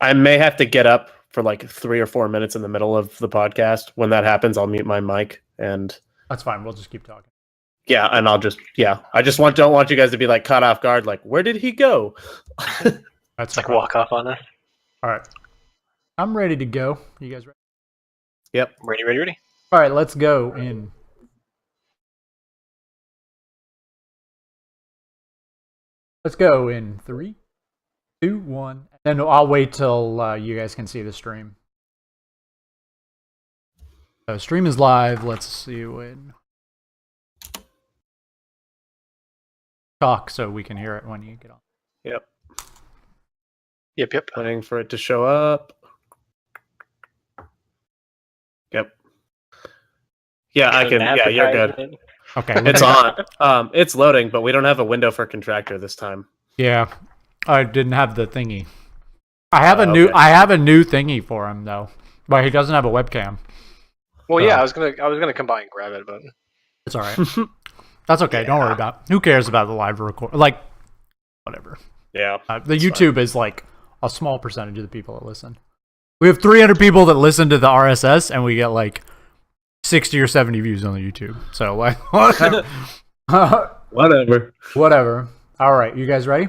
I may have to get up for like 3 or 4 minutes in the middle of the podcast. When that happens, I'll mute my mic and That's fine. We'll just keep talking. yeah, and I just don't want you guys to be like caught off guard. Like, where did he go? That's like walk off on us. All right, I'm ready to go. You guys ready? Yep, Ready. All right, let's go in. Let's go in 3, 2, 1. Then I'll wait till you guys can see the stream. So stream is live. Let's see when. Talk so we can hear it when you get on. Yep. Waiting for it to show up. Yep. Yeah, I can. Yeah, you're good. Okay, It's on. It's loading, but we don't have a window for contractor this time. Yeah, I didn't have the thingy. I have a Okay. I have a new thingy for him though, but he doesn't have a webcam. Well, yeah, I was gonna come by and grab it, but It's all right. That's okay. Don't worry about it. Who cares about the live record? Like, whatever. Yeah. The YouTube is like a small percentage of the people that listen. We have 300 people that listen to the RSS, and we get like 60 or 70 views on the YouTube. So like, Whatever. whatever. All right, you guys ready?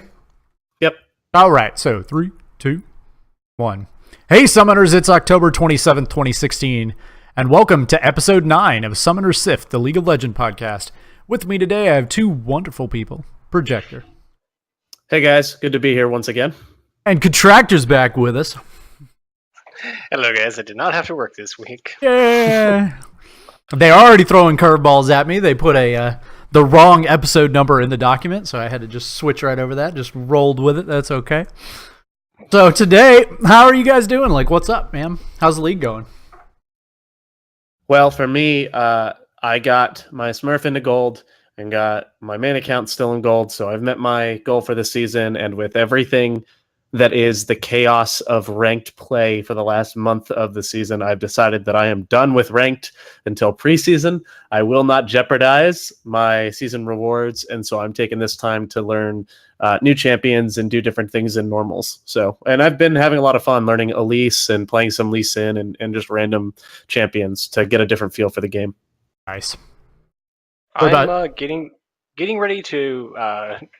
Yep. All right. So 3, 2, 1. Hey, Summoners! It's October 27th, 2016, and welcome to episode 9 of Summoner Sift, the League of Legends podcast. With me today, I have two wonderful people: Projector. Hey guys, good to be here once again. And Contractor's back with us. hello guys, I did not have to work this week. Yeah. They're already throwing curveballs at me. They put the wrong episode number in the document, so I had to just switch right over that. Just rolled with it. That's okay. So today, how are you guys doing? Like, what's up, man? How's the league going? Well, for me, I got my Smurf into gold and got my main account still in gold, so I've met my goal for the season, and with everything that is the chaos of ranked play for the last month of the season, I've decided that I am done with ranked until preseason. I will not jeopardize my season rewards, and so I'm taking this time to learn new champions and do different things in normals. So, and I've been having a lot of fun learning Elise and playing some Lee Sin and just random champions to get a different feel for the game. Nice. I'm getting ready to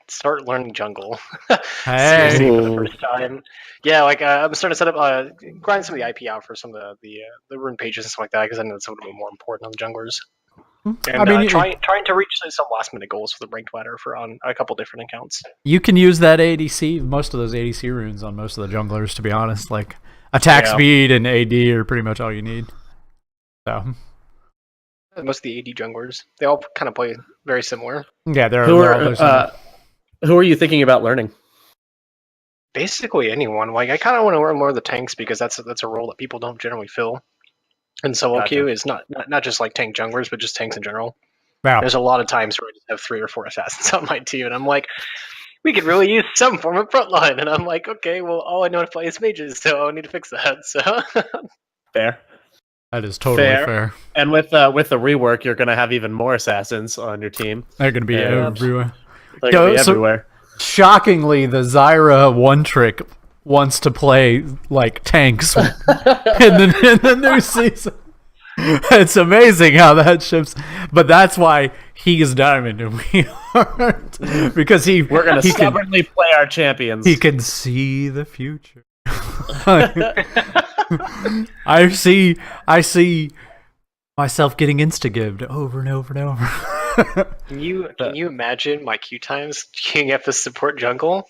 start learning jungle. Hey. Seriously, for the first time. Yeah, like I'm starting to set up, grind some of the IP out for some of the rune pages and stuff like that, because I know it's a little bit more important on the junglers. And I mean, trying to reach some last minute goals for the ranked ladder on a couple different accounts. you can use that ADC, most of those ADC runes on most of the junglers, to be honest. Like, attack speed and AD are pretty much all you need. So, Most of the AD junglers, they all kind of play very similar. yeah, Who are you thinking about learning? Basically anyone. Like, I kind of want to learn more of the tanks, because that's a role that people don't generally fill. And solo queue is not just like tank junglers, but just tanks in general. Wow. There's a lot of times where I just have 3 or 4 assassins on my team, and I'm like, we could really use some form of frontline. And I'm like, okay, well, all I know how to play is mages, so I need to fix that. So Fair. That is totally fair. And with the rework, you're going to have even more assassins on your team. They're going to be everywhere. They're going to be everywhere. Shockingly, the Zyra one trick wants to play like tanks in the new season. It's amazing how that shifts, but that's why he's diamond and we aren't, because we're gonna stubbornly play our champions. He can see the future. I see myself getting insta-gibbed over and over and over. Can you imagine my queue times queuing up the support jungle?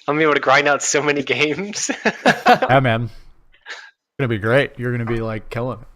I'm gonna be able to grind out so many games. Yeah, man, it's gonna be great. You're gonna be like killing it.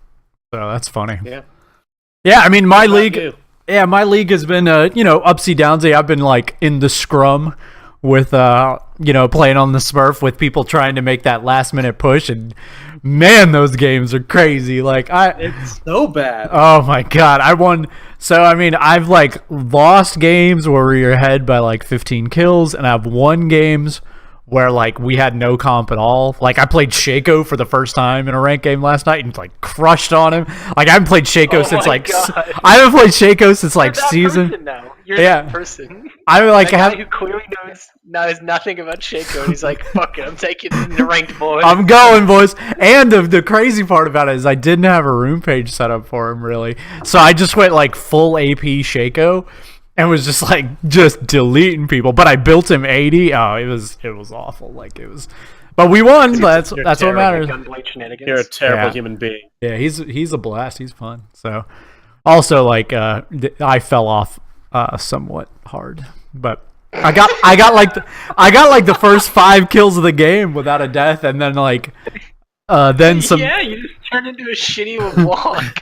So that's funny. Yeah. I mean, my league. Yeah, my league has been upsy downsy. I've been like in the scrum with playing on the Smurf with people trying to make that last minute push, and man, those games are crazy. Like it's so bad. Oh my god, I won. So I mean, I've like lost games where we were ahead by like 15 kills, and I've won games where like we had no comp at all. Like I played Shaco for the first time in a ranked game last night and like crushed on him. Like I haven't played Shaco since like God. I haven't played Shaco since like season. Now. You're that person. I like guy who clearly knows nothing about Shaco, and he's like, "Fuck it, I'm taking it into ranked, boys. I'm going, boys." And the crazy part about it is I didn't have a room page set up for him really, so I just went like full AP Shaco, and was just deleting people. But I built him 80. Oh, it was awful. Like it was. But we won. That's what matters. You're a terrible human being. Yeah, he's a blast. He's fun. So, also like I fell off somewhat hard, but I got like the first 5 kills of the game without a death, and then then some. Yeah, you just turned into a shitty walk.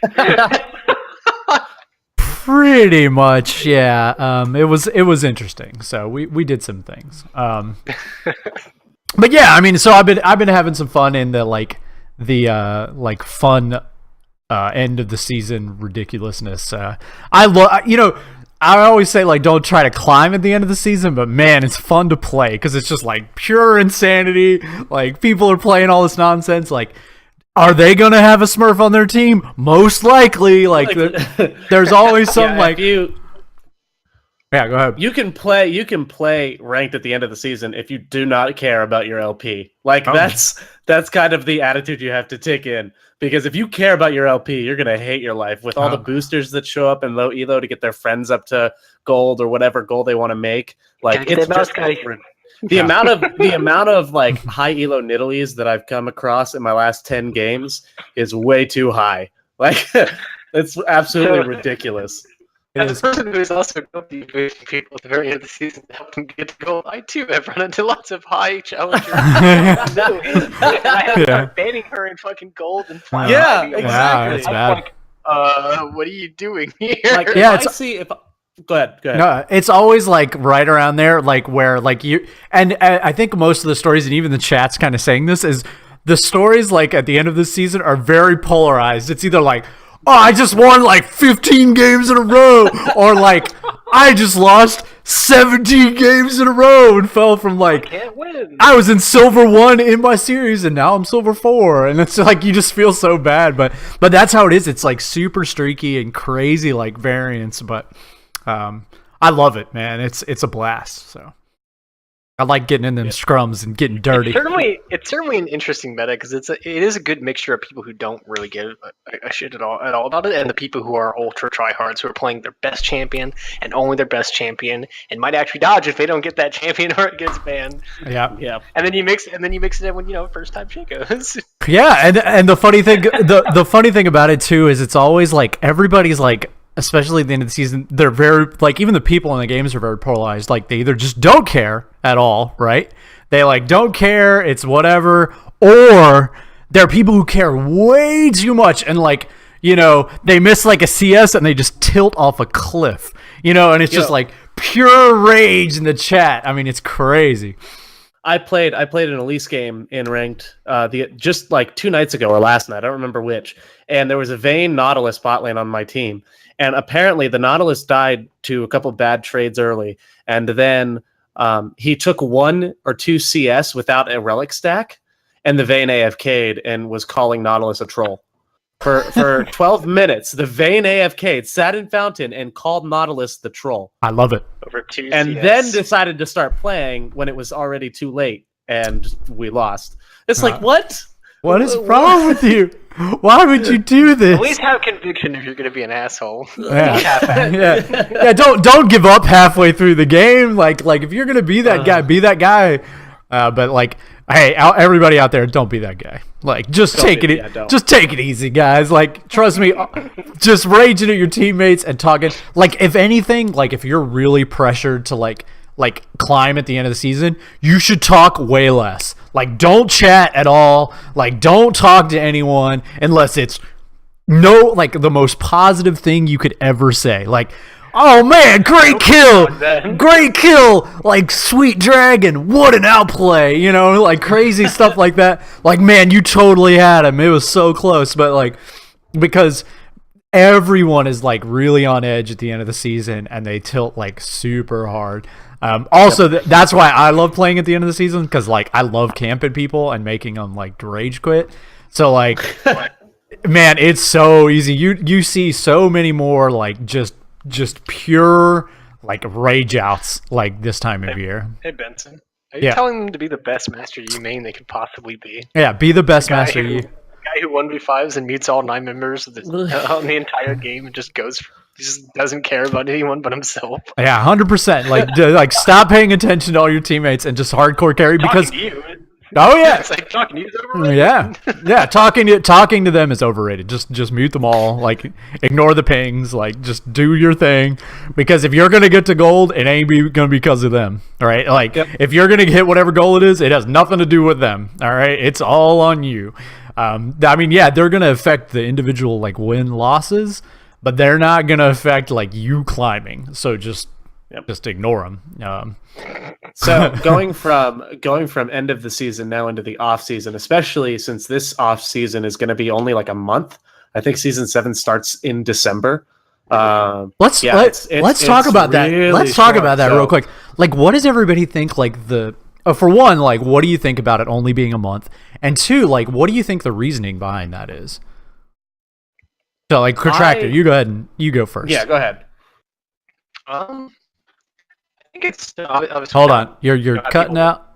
Pretty much, yeah. It was interesting. So we did some things. But yeah, I mean, so I've been having some fun in the fun end of the season ridiculousness. I always say like don't try to climb at the end of the season, but man, it's fun to play because it's just like pure insanity. Like people are playing all this nonsense. Like, are they gonna have a Smurf on their team? Most likely. Like there's always some Yeah, go ahead. You can play ranked at the end of the season if you do not care about your LP. That's kind of the attitude you have to take in. Because if you care about your LP, you're gonna hate your life with all the boosters that show up in low elo to get their friends up to gold or whatever goal they want to make. Like it's just the amount of like high elo niddlies that I've come across in my last 10 games is way too high. Like it's absolutely ridiculous. As a person who is also guilty of boosting people at the very end of the season to help them get to gold, I too have run into lots of high challengers. And I have to start banning her in fucking gold and flat. Yeah, exactly. Yeah, it's bad. Like, what are you doing here? Like, go ahead. No, it's always like right around there, like where like you and I think most of the stories and even the chat's kind of saying this is the stories like at the end of the season are very polarized. It's either like, oh, I just won like 15 games in a row, or like I just lost 17 games in a row and fell from like I was in silver 1 in my series and now I'm silver 4, and it's like you just feel so bad, but that's how it is. It's like super streaky and crazy like variance, but I love it, man. It's a blast. So I like getting in them scrums and getting dirty. It's certainly an interesting meta because it is a good mixture of people who don't really give a shit at all about it, and the people who are ultra tryhards who are playing their best champion and only their best champion and might actually dodge if they don't get that champion or it gets banned. Yeah. And then you mix it in when first time Shakos. Yeah, and the funny thing the funny thing about it too is it's always like everybody's like, especially at the end of the season, they're very, like, even the people in the games are very polarized. Like, they either just don't care at all, right? They, like, don't care, it's whatever. Or there are people who care way too much and, like, they miss, like, a CS and they just tilt off a cliff. And it's just, like, pure rage in the chat. I mean, it's crazy. I played an Elise game in ranked just, like, 2 nights ago or last night. I don't remember which. And there was a Vayne Nautilus bot lane on my team. And apparently the Nautilus died to a couple bad trades early. And then he took 1 or 2 CS without a relic stack. And the Vayne AFK'd and was calling Nautilus a troll. For 12 minutes, the Vayne AFK'd, sat in Fountain, and called Nautilus the troll. I love it. Over 2 and CS. Then decided to start playing when it was already too late. And we lost. It's like, what? What is wrong with you? Why would you do this? At least have conviction if you're going to be an asshole. Yeah. Don't give up halfway through the game. Like if you're going to be that guy, be that guy. But like, hey, everybody out there, don't be that guy. Like, just take it easy, guys. Like, trust me, just raging at your teammates and talking. Like, if anything, like if you're really pressured to like climb at the end of the season, you should talk way less. Like, don't chat at all. Like, don't talk to anyone unless it's the most positive thing you could ever say. Like, oh man, great kill, like sweet dragon, what an outplay, like crazy stuff like that. Like, man, you totally had him. It was so close, but like, because everyone is like really on edge at the end of the season and they tilt like super hard. That's why I love playing at the end of the season, because like I love camping people and making them like rage quit. So like, man, it's so easy. You see so many more like just pure like rage outs like this time of year. Hey Benson, are you telling them to be the best Master Yi main they could possibly be? Yeah, be the best Master Yi. Guy who 1v5s and meets all 9 members on the entire game and just doesn't care about anyone but himself. Yeah, 100%. Like stop paying attention to all your teammates and just hardcore carry because. Oh yeah, it's like talking to you is overrated. Yeah. Talking to them is overrated. Just mute them all. Like ignore the pings. Like just do your thing. Because if you're gonna get to gold, it ain't gonna be because of them. All right. Like if you're gonna hit whatever goal it is, it has nothing to do with them. All right. It's all on you. I mean, yeah, they're gonna affect the individual like win losses, but they're not gonna affect like you climbing. So just ignore them. So going from end of the season now into the off season, especially since this off season is going to be only like a month. I think season 7 starts in December. Let's talk about that. Let's talk about that real quick. Like, what does everybody think? Like for one, like, what do you think about it only being a month? And two, like, what do you think the reasoning behind that is? So, like, Contractor, you go ahead and you go first. Yeah, go ahead. I think it's hold on. You're cutting out.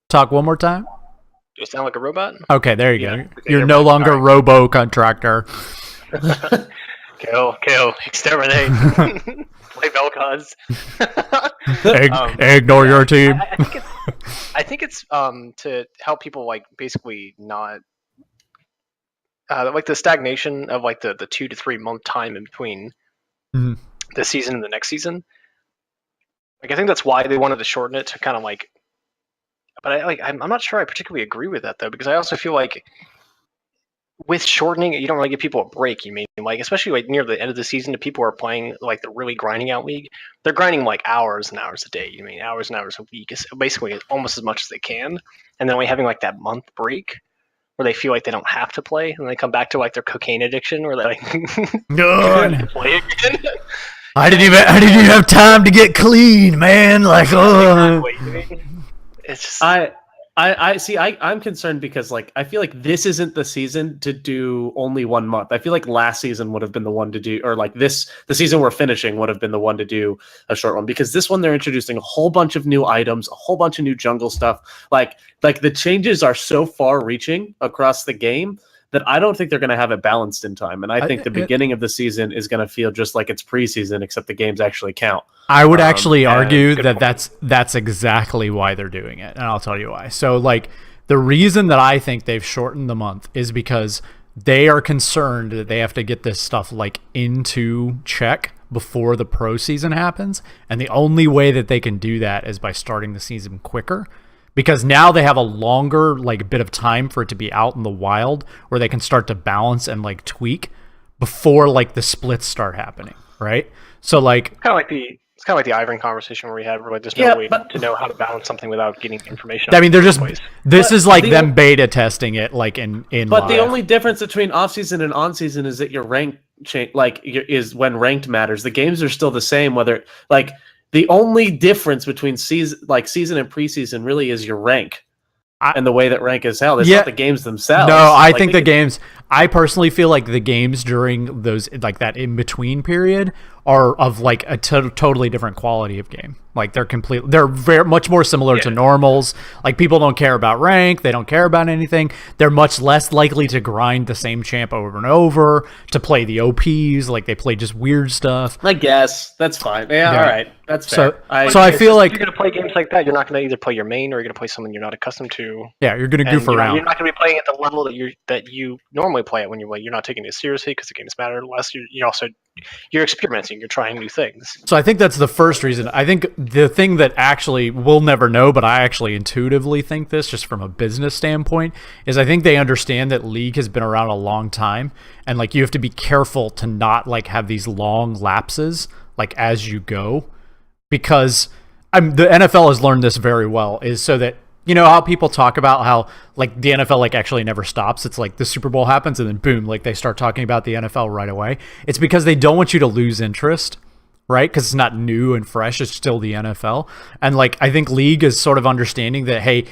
Talk one more time. Do you sound like a robot? Okay, there you go. You're no longer Robo Contractor. Kill, exterminate. Play Vel'Koz. Ignore your team. I think it's to help people like basically not like the stagnation of like the 2 to 3 month time in between the season and the next season. Like I think that's why they wanted to shorten it to kind of like. But I'm not sure I particularly agree with that though, because I also feel like with shortening, you don't really give people a break. You mean like, especially like near the end of the season, the people who are playing like the really grinding out league, they're grinding like hours and hours a day. You mean hours and hours a week, is basically almost as much as they can. And then we having like that month break where they feel like they don't have to play, and they come back to like their cocaine addiction, where they're like, play again. I didn't even have time to get clean, man. Like, oh. It's just... I see. I'm concerned because like I feel like this isn't the season to do only 1 month. I feel like last season would have been the one to do, or like the season we're finishing would have been the one to do a short one, because this one they're introducing a whole bunch of new items, a whole bunch of new jungle stuff. Like the changes are so far reaching across the game that I don't think they're going to have it balanced in time. And I think the beginning of the season is going to feel just like it's preseason, except the games actually count. I would actually argue that that's exactly why they're doing it. And I'll tell you why. So like the reason that I think they've shortened the month is because they are concerned that they have to get this stuff like into check before the pro season happens. And the only way that they can do that is by starting the season quicker. Because now they have a longer like bit of time for it to be out in the wild, where they can start to balance and like tweak before like the splits start happening, right? So like kind of like the Ivan conversation where we had, where like there's no way to know how to balance something without getting information. I mean, they're just this is like them beta testing it like in. But the only difference between off season and on season is that your rank is when ranked matters. The games are still the same, whether like. The only difference between season and preseason really is your rank and the way that rank is held. It's not the games themselves. No, I think the games. I personally feel like the games during those like that in between period are of like a totally different quality of game. Like they're very much more similar to normals. Like people don't care about rank, they don't care about anything. They're much less likely to grind the same champ over and over, to play the OPs, like they play just weird stuff. I guess that's fine. Yeah. All right, that's fair. So I feel like you're gonna play games like that. You're not gonna either play your main or you're gonna play something you're not accustomed to. Yeah, you're gonna goof around. You're not gonna be playing at the level that you normally play it when you play. You're not taking it seriously because the games matter less. You're experimenting. You're trying new things. So I think that's the first reason. I think the thing that actually we'll never know, but I actually intuitively think this just from a business standpoint, is I think they understand that League has been around a long time, and like you have to be careful to not like have these long lapses like as you go, because the NFL has learned this very well, is so that you know how people talk about how like the NFL like actually never stops. It's like the Super Bowl happens and then boom, like they start talking about the NFL right away. It's because they don't want you to lose interest, right? Because it's not new and fresh. It's still the NFL. And like I think League is sort of understanding that, hey,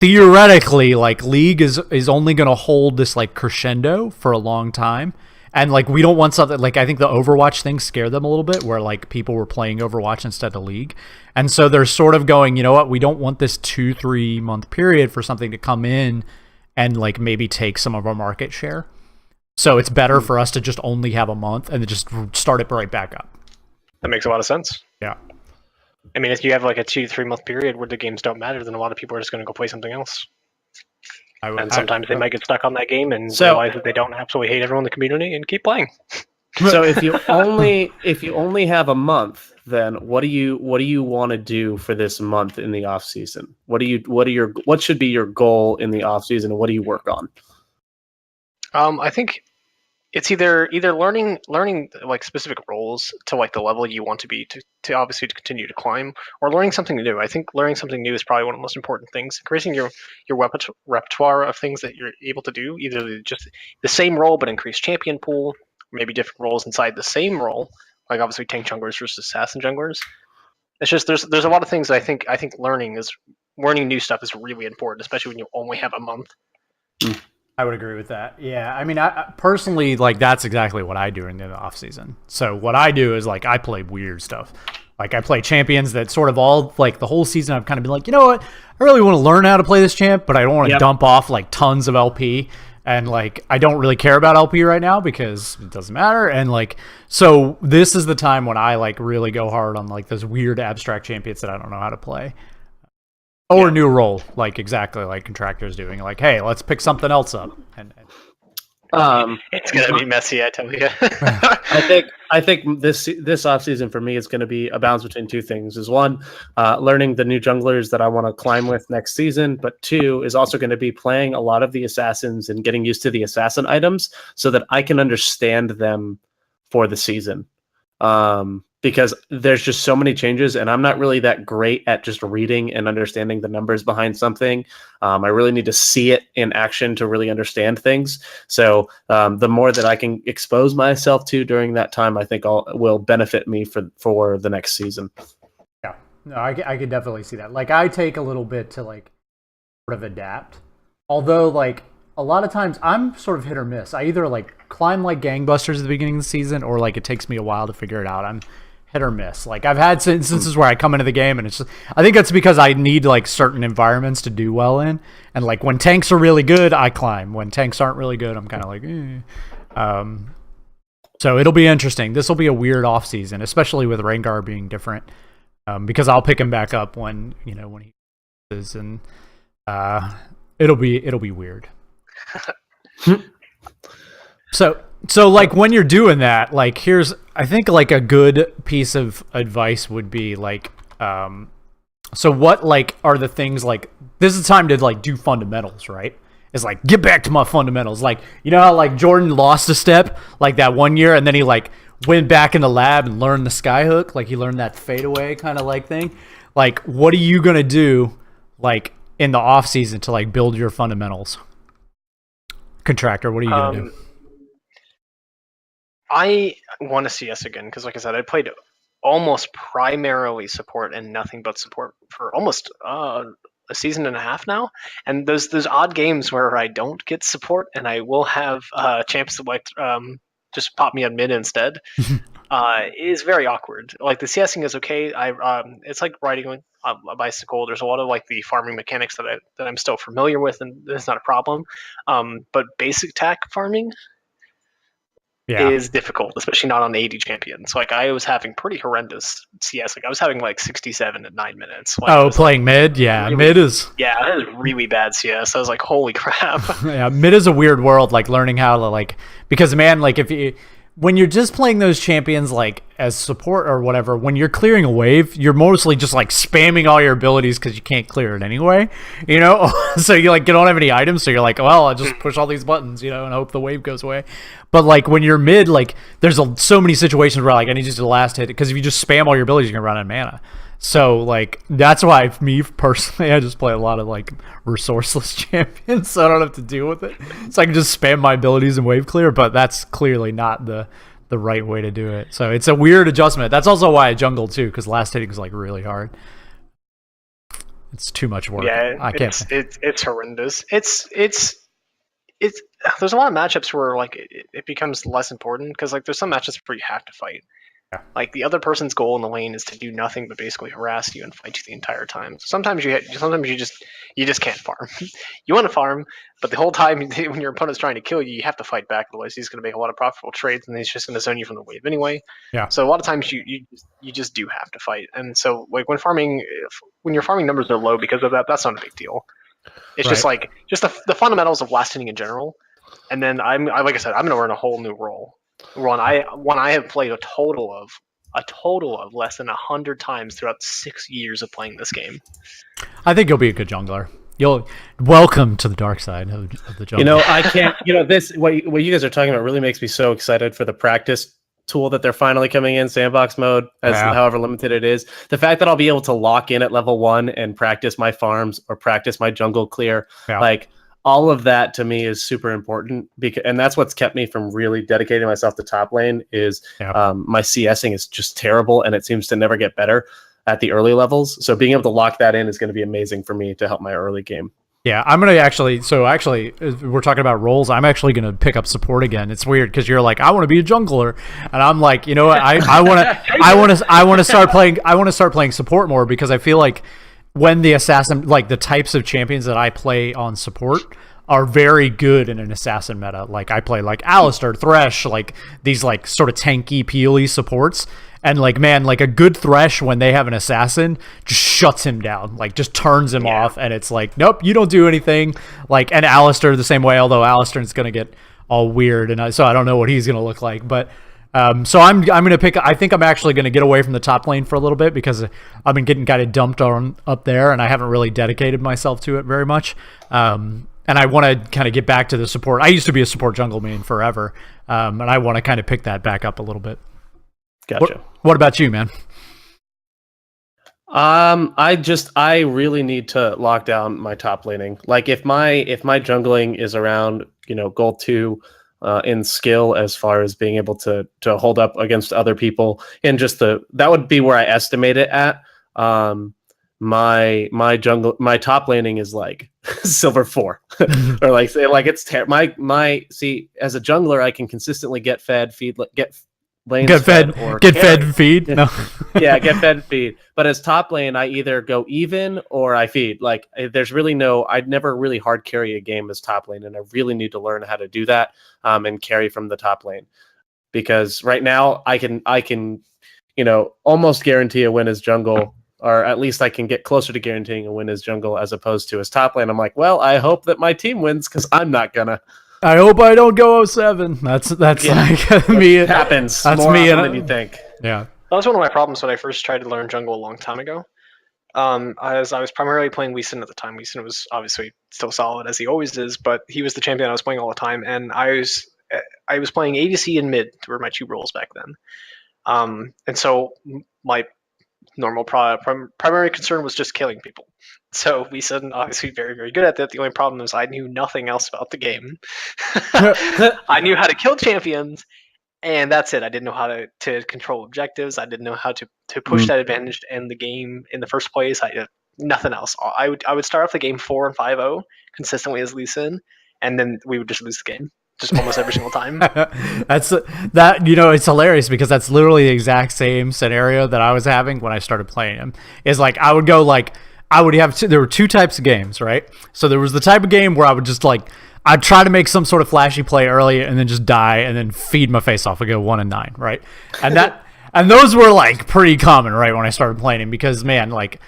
theoretically, like League is only going to hold this like crescendo for a long time. And like we don't want something like, I think the Overwatch thing scared them a little bit, where like people were playing Overwatch instead of League. And so they're sort of going, you know what, we don't want this 2-3 month period for something to come in and like maybe take some of our market share. So it's better for us to just only have a month and then just start it right back up. That makes a lot of sense. Yeah. I mean, if you have like a 2-3 month period where the games don't matter, then a lot of people are just going to go play something else. And sometimes they might get stuck on that game and realize that they don't absolutely hate everyone in the community and keep playing. So if you only have a month, then what do you want to do for this month in the off season? What should be your goal in the off season, and what do you work on? I think it's either learning like specific roles to like the level you want to be to obviously to continue to climb, or learning something new. I think learning something new is probably one of the most important things. Increasing your repertoire of things that you're able to do, either just the same role but increased champion pool, maybe different roles inside the same role, like obviously tank junglers versus assassin junglers. It's just there's a lot of things I think learning new stuff is really important, especially when you only have a month. I would agree with that. Yeah, I mean, I personally, like, that's exactly what I do in the off season. So what I do is like I play weird stuff. Like I play champions that sort of all like the whole season I've kind of been like, you know what, I really want to learn how to play this champ, but I don't want to dump off like tons of LP. And like I don't really care about LP right now because it doesn't matter. And like so this is the time when I like really go hard on like those weird abstract champions that I don't know how to play. Or new role, like exactly like Contractor's doing. Like, hey, let's pick something else up. And it's gonna be messy, I tell you. I think this off season for me is going to be a balance between two things. Is one, learning the new junglers that I want to climb with next season, but two is also going to be playing a lot of the assassins and getting used to the assassin items so that I can understand them for the season. Because there's just so many changes, and I'm not really that great at just reading and understanding the numbers behind something. I really need to see it in action to really understand things. So the more that I can expose myself to during that time, I think will benefit me for the next season. Yeah, no, I could definitely see that. Like I take a little bit to like sort of adapt, although like a lot of times I'm sort of hit or miss. I either like climb like gangbusters at the beginning of the season, or like it takes me a while to figure it out. I'm hit or miss. Like I've had instances where I come into the game and it's just, I think that's because I need like certain environments to do well in. And like when tanks are really good, I climb. When tanks aren't really good, I'm kind of like, eh. So it'll be interesting. This will be a weird off season, especially with Rengar being different. Because I'll pick him back up when he is, and it'll be weird. So like when you're doing that, like here's I think like a good piece of advice would be like so what like are the things like this is the time to like do fundamentals, right? It's like get back to my fundamentals. Like you know how like Jordan lost a step like that one year and then he like went back in the lab and learned the skyhook, like he learned that fadeaway kind of like thing. Like what are you gonna do like in the off season to like build your fundamentals? Contractor, what are you gonna do? I want to CS again because, like I said, I played almost primarily support and nothing but support for almost a season and a half now. And those odd games where I don't get support and I will have champs that like just pop me on mid instead is very awkward. Like the CSing is okay. It's like riding a bicycle. There's a lot of like the farming mechanics that I'm still familiar with, and it's not a problem. But basic tack farming. Is difficult, especially not on 80 champions. Like I was having pretty horrendous CS. Like I was having like 67 at 9 minutes. Like, playing mid? Yeah, really, mid is... Yeah, that is really bad CS. I was like, holy crap. Yeah, mid is a weird world, like learning how to like... Because man, like when you're just playing those champions like as support or whatever, when you're clearing a wave, you're mostly just like spamming all your abilities because you can't clear it anyway, you know? So you like you don't have any items, so you're like, well, I'll just push all these buttons, you know, and hope the wave goes away. But like when you're mid, like there's so many situations where like I need you to the last hit, because if you just spam all your abilities, you're gonna run out of mana. So like that's why me personally, I just play a lot of like resourceless champions, so I don't have to deal with it. So I can just spam my abilities and wave clear, but that's clearly not the right way to do it. So it's a weird adjustment. That's also why I jungle too, because last hitting is like really hard. It's too much work. Yeah, I can't. It's horrendous. it's there's a lot of matchups where like it becomes less important because like there's some matchups where you have to fight. Yeah. Like the other person's goal in the lane is to do nothing but basically harass you and fight you the entire time. Sometimes you just can't farm. You want to farm, but the whole time when your opponent's trying to kill you, you have to fight back. Otherwise, he's going to make a lot of profitable trades, and he's just going to zone you from the wave anyway. Yeah. So a lot of times you just do have to fight, and so like when your farming numbers are low because of that, that's not a big deal. It's just like the fundamentals of last inning in general, and then like I said, I'm going to learn a whole new role. When I have played a total of less than 100 times throughout 6 years of playing this game. I think you'll be a good jungler. You'll welcome to the dark side of the jungle. You know, I can't. You know, this what you guys are talking about really makes me so excited for the practice tool that they're finally coming in sandbox mode, as however limited it is. The fact that I'll be able to lock in at level 1 and practice my farms or practice my jungle clear, like all of that to me is super important, and that's what's kept me from really dedicating myself to top lane. Is my CSing is just terrible, and it seems to never get better at the early levels. So being able to lock that in is going to be amazing for me to help my early game. Yeah, I'm going to actually, we're talking about roles. I'm actually going to pick up support again. It's weird because you're like, I want to be a jungler. And I'm like, you know what? I want to start playing support more, because I feel like when the assassin, like the types of champions that I play on support are very good in an assassin meta. Like I play like Alistar, Thresh, like these like sort of tanky, peely supports. And like, man, like a good Thresh when they have an assassin just shuts him down, like just turns him off. And it's like, nope, you don't do anything. Like, and Alistar the same way, although Alistar's going to get all weird. And so I don't know what he's going to look like. But so I'm going to pick, I think I'm actually going to get away from the top lane for a little bit, because I've been getting kind of dumped on up there, and I haven't really dedicated myself to it very much. And I want to kind of get back to the support. I used to be a support jungle main forever. And I want to kind of pick that back up a little bit. Gotcha. What about you, man? I really need to lock down my top laning. Like if my jungling is around, gold 2 in skill, as far as being able to hold up against other people, and just that would be where I estimate it at. My top laning is like silver 4 or like it's see, as a jungler I can consistently get fed, get lanes get fed feed. No. Yeah, get fed feed. But as top lane, I either go even or I feed. Like there's really I'd never really hard carry a game as top lane, and I really need to learn how to do that and carry from the top lane. Because right now I can almost guarantee a win as jungle, or at least I can get closer to guaranteeing a win as jungle, as opposed to as top lane. I'm like, well, I hope that my team wins, because I'm not gonna. I hope I don't go 0-7. That's like me. It happens. That's more me often than you think. Yeah. That was one of my problems when I first tried to learn jungle a long time ago. As I was primarily playing Lee Sin at the time. Lee Sin was obviously still solid, as he always is, but he was the champion I was playing all the time, and I was playing ADC and mid were my 2 roles back then. And so my normal primary concern was just killing people. So Lee Sin obviously very, very good at that. The only problem is I knew nothing else about the game. I knew how to kill champions, and that's it. I didn't know how to control objectives. I didn't know how to push that advantage to end the game in the first place. Nothing else. I would start off the game 4 and 5-0 consistently as Lee Sin, and then we would just lose the game. Just almost every single time. It's hilarious, because that's literally the exact same scenario that I was having when I started playing him. Is like I would go like there were 2 types of games, right? So there was the type of game where I would just like I'd try to make some sort of flashy play early and then just die and then feed my face off. I go 1-9, right? And those were like pretty common, right, when I started playing him, because man, like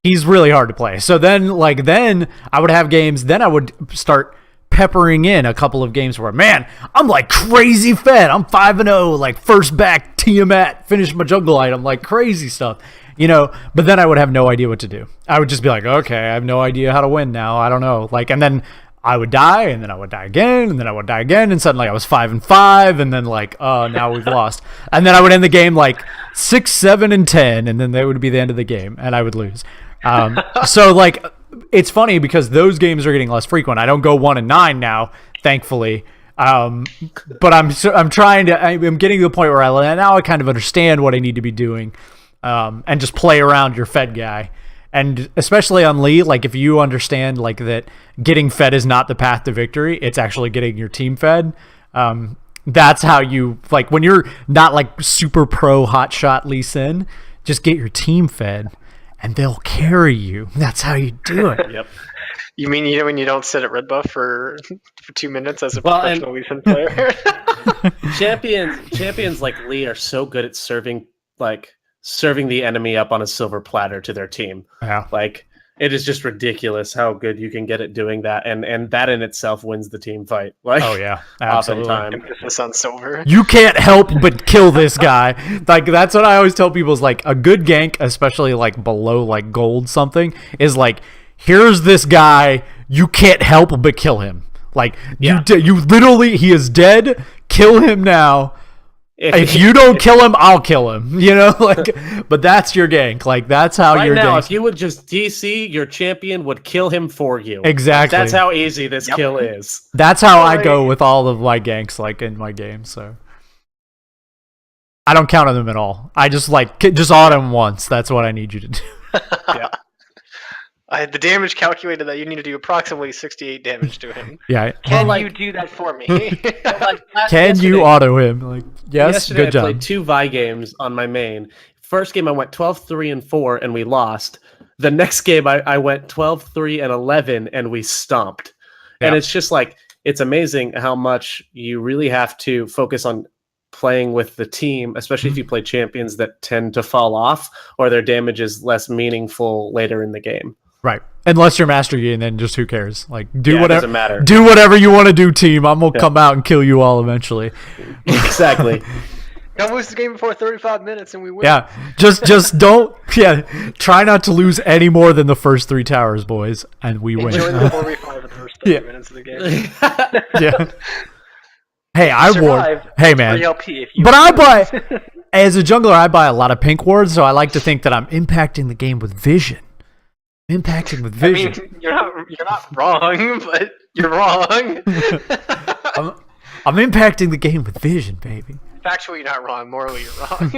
he's really hard to play. So then I would have games, then I would start peppering in a couple of games where, man, I'm like crazy fed. I'm 5-0, like first back Tiamat, finish my jungle item, like crazy stuff, but then I would have no idea what to do. I would just be like, okay, I have no idea how to win now. I don't know. Like, and then I would die, and then I would die again, and then I would die again, and suddenly I was 5-5, and then like, oh, now we've lost. And then I would end the game like 6-7-10, and then that would be the end of the game, and I would lose. So like, it's funny because those games are getting less frequent. I don't go 1-9 now, thankfully. But I'm getting to the point where I kind of understand what I need to be doing, and just play around your fed guy. And especially on Lee, like if you understand like that getting fed is not the path to victory, it's actually getting your team fed. That's how you, like, when you're not like super pro hotshot Lee Sin, just get your team fed and they'll carry you. That's how you do it. Yep. You mean when you don't sit at red buff for 2 minutes as a professional Lee Sin player? champions like Lee are so good at serving the enemy up on a silver platter to their team. Yeah. Like, it is just ridiculous how good you can get at doing that, and that in itself wins the team fight. Like, oh yeah, absolutely. Emphasis on silver. You can't help but kill this guy. Like, that's what I always tell people is like a good gank, especially like below like gold something, is like, here's this guy, you can't help but kill him. Like, you literally, he is dead. Kill him now. If you don't kill him, I'll kill him. You know, like, but that's your gank. Like, that's how right your now, gank. if you would just DC, your champion would kill him for you. Exactly. That's how easy this kill is. That's how I go with all of my ganks, like in my game. So I don't count on them at all. I just auto him once. That's what I need you to do. Yeah. I had the damage calculated that you need to do approximately 68 damage to him. Yeah. Can you do that for me? Can you auto him? Like, yes, yesterday good job. I played 2 Vi games on my main. First game I went 12-3-4 and we lost. The next game I went 12-3-11 and we stomped. Yeah. And it's just like, it's amazing how much you really have to focus on playing with the team, especially if you play champions that tend to fall off or their damage is less meaningful later in the game. Right. Unless you're Master Yi, and then just who cares? Like, do whatever. Doesn't matter. Do whatever you want to do, team. I'm gonna come out and kill you all eventually. Exactly. Don't lose the game before 35 minutes, and we win. Yeah. Just don't. Yeah. Try not to lose any more than the first 3 towers, boys, and we win. Enjoy the 4v5 of the first 30 minutes of the game. Yeah. Hey, I ward. Hey, man. But I buy, as a jungler, I buy a lot of pink wards, so I like to think that I'm impacting the game with vision. Impacting with vision. I mean, you're not wrong, but you're wrong. I'm impacting the game with vision, baby. Factually, you're not wrong. Morally, you're wrong.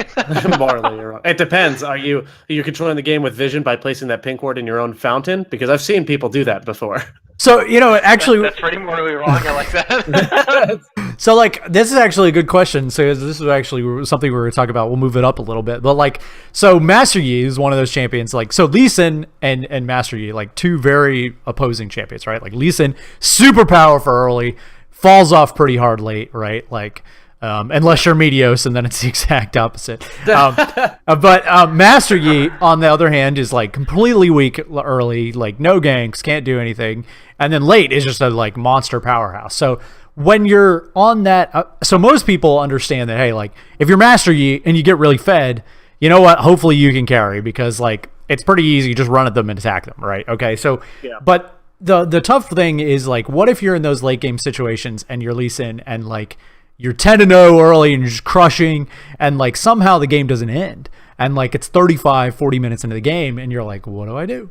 Morally, you're wrong. It depends. Are you controlling the game with vision by placing that pink ward in your own fountain? Because I've seen people do that before. So, you know, actually... That's pretty morally wrong. I like that. So, like, this is actually a good question. So, this is actually something we were talking about. We'll move it up a little bit. But, like, so Master Yi is one of those champions. Like, so Lee Sin and Master Yi, like, 2 very opposing champions, right? Like, Lee Sin, super powerful early, falls off pretty hard late, right? Like... unless you're Medios, and then it's the exact opposite. But Master Yi, on the other hand, is like completely weak early, like no ganks, can't do anything, and then late is just a like monster powerhouse. So when you're on that, so most people understand that, hey, like if you're Master Yi and you get really fed, you know what? Hopefully you can carry because like it's pretty easy. You just run at them and attack them, right? Okay, so but the tough thing is like, what if you're in those late game situations and you're Lee Sin and like you're 10-0 early and you're just crushing and like somehow the game doesn't end and like it's 35-40 minutes into the game and you're like, what do I do?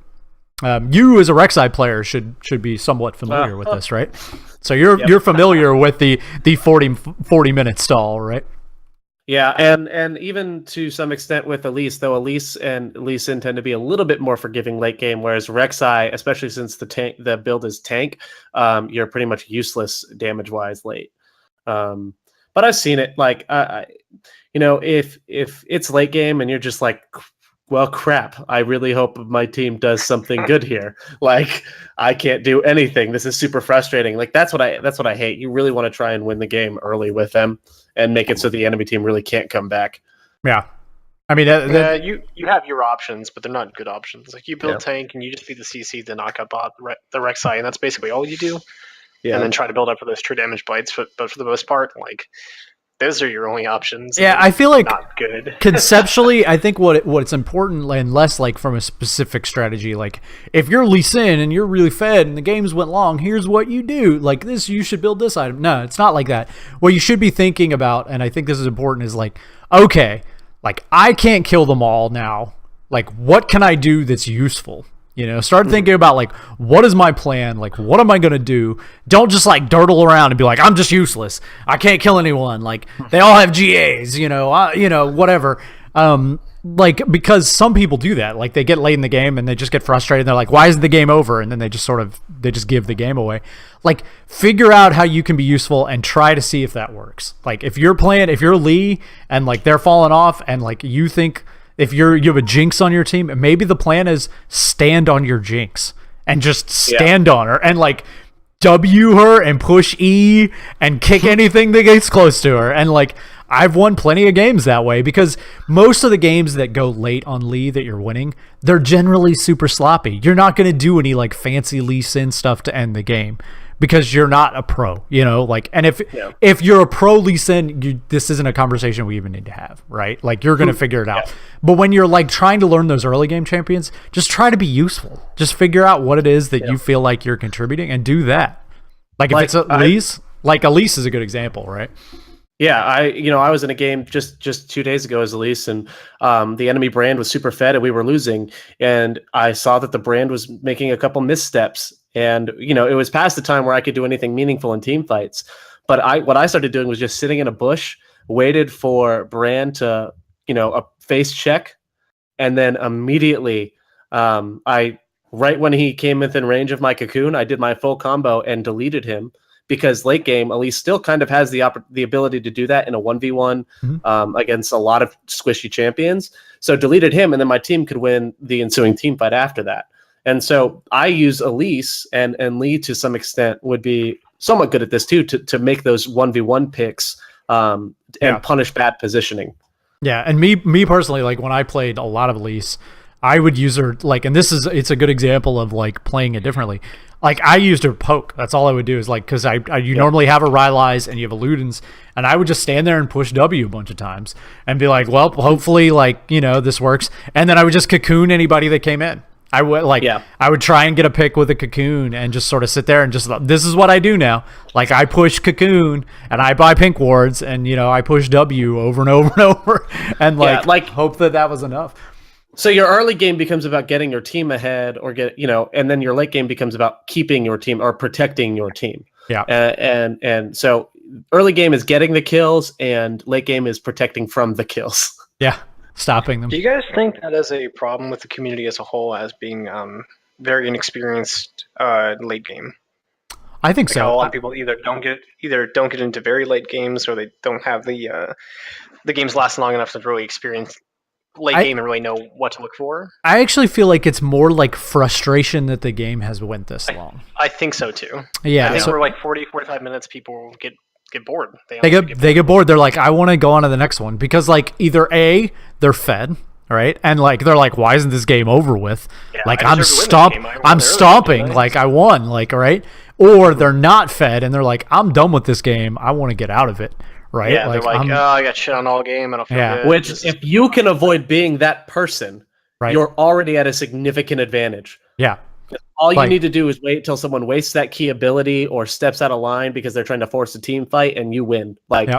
You as a Rek'Sai player should be somewhat familiar with this, right? So you're familiar with the 40 minute stall, right? Yeah, and even to some extent with Elise, though Elise and Lee Sin tend to be a little bit more forgiving late game, whereas Rek'Sai, especially since the build is tank, you're pretty much useless damage wise late. But I've seen it like, if it's late game and you're just like, well, crap, I really hope my team does something good here. Like, I can't do anything. This is super frustrating. Like, that's what I hate. You really want to try and win the game early with them and make it so the enemy team really can't come back. Yeah. I mean, you have your options, but they're not good options. Like, you build tank and you just be the CC to knock up the Rek'Sai, and that's basically all you do. Yeah. And then try to build up for those true damage bites, but for the most part, like, those are your only options. Yeah, I feel like not good. Conceptually, I think what's important and less like from a specific strategy. Like, if you're Lee Sin and you're really fed and the games went long, here's what you do. Like this, you should build this item. No, it's not like that. What you should be thinking about, and I think this is important, is like, okay, like I can't kill them all now. Like, what can I do that's useful? You know, start thinking about like, what is my plan? Like, what am I going to do? Don't just like durdle around and be like, I'm just useless. I can't kill anyone. Like, they all have GAs, whatever. like, because some people do that. Like, they get late in the game and they just get frustrated. They're like, why isn't the game over? And then they just they just give the game away. Like, figure out how you can be useful and try to see if that works. Like, if you're Lee and like they're falling off and like you think if you have a Jinx on your team, maybe the plan is stand on your Jinx and just stand on her and like W her and push E and kick anything that gets close to her. And like, I've won plenty of games that way because most of the games that go late on Lee that you're winning, they're generally super sloppy. You're not going to do any like fancy Lee Sin stuff to end the game because you're not a pro, you know, like, and if you're a pro Lee Sin, this isn't a conversation we even need to have, right? Like, you're going to figure it out. Yeah. But when you're like trying to learn those early game champions, just try to be useful. Just figure out what it is that you feel like you're contributing and do that. Like, if it's Elise, like Elise is a good example, right? Yeah, I was in a game just 2 days ago as Elise, and the enemy brand was super fed, and we were losing. And I saw that the brand was making a couple missteps, and it was past the time where I could do anything meaningful in team fights. But what I started doing was just sitting in a bush, waited for brand to a face check, and then immediately right when he came within range of my cocoon, I did my full combo and deleted him. Because late game, Elise still kind of has the ability to do that in a 1v1 against a lot of squishy champions. So deleted him, and then my team could win the ensuing team fight after that. And so I use Elise, and Lee to some extent would be somewhat good at this too, to make those 1v1 picks and punish bad positioning. Yeah, and me personally, like when I played a lot of Elise, I would use her like, and it's a good example of like playing it differently. Like, I used her poke. That's all I would do is like, because you normally have a Rylai's and you have a Ludens, and I would just stand there and push W a bunch of times and be like, well, hopefully, like, this works. And then I would just cocoon anybody that came in. I would try and get a pick with a cocoon and just sort of sit there and just, this is what I do now. Like, I push cocoon and I buy pink wards and, I push W over and over and over and like hope that was enough. So your early game becomes about getting your team ahead, or and then your late game becomes about keeping your team or protecting your team. Yeah. And so early game is getting the kills, and late game is protecting from the kills. Yeah, stopping them. Do you guys think that is a problem with the community as a whole, as being very inexperienced late game? I think so. A lot of people either don't get into very late games, or they don't have the games last long enough to really experience late game and really know what to look for. I actually feel like it's more like frustration that the game has went this long. I think so too. Yeah, I think we're like 40-45 minutes, people get bored. They get bored. They're like, I want to go on to the next one, because like either A, they're fed, right? And like they're like, why isn't this game over with? Yeah, like I'm stomping, like I won, like, right? Or they're not fed and they're like, I'm done with this game. I want to get out of it. Right? Yeah, they're like, I got shit on all game. I don't feel good. Which, if you can avoid being that person, you're already at a significant advantage. Yeah. All you need to do is wait till someone wastes that key ability or steps out of line because they're trying to force a team fight, and you win. Like,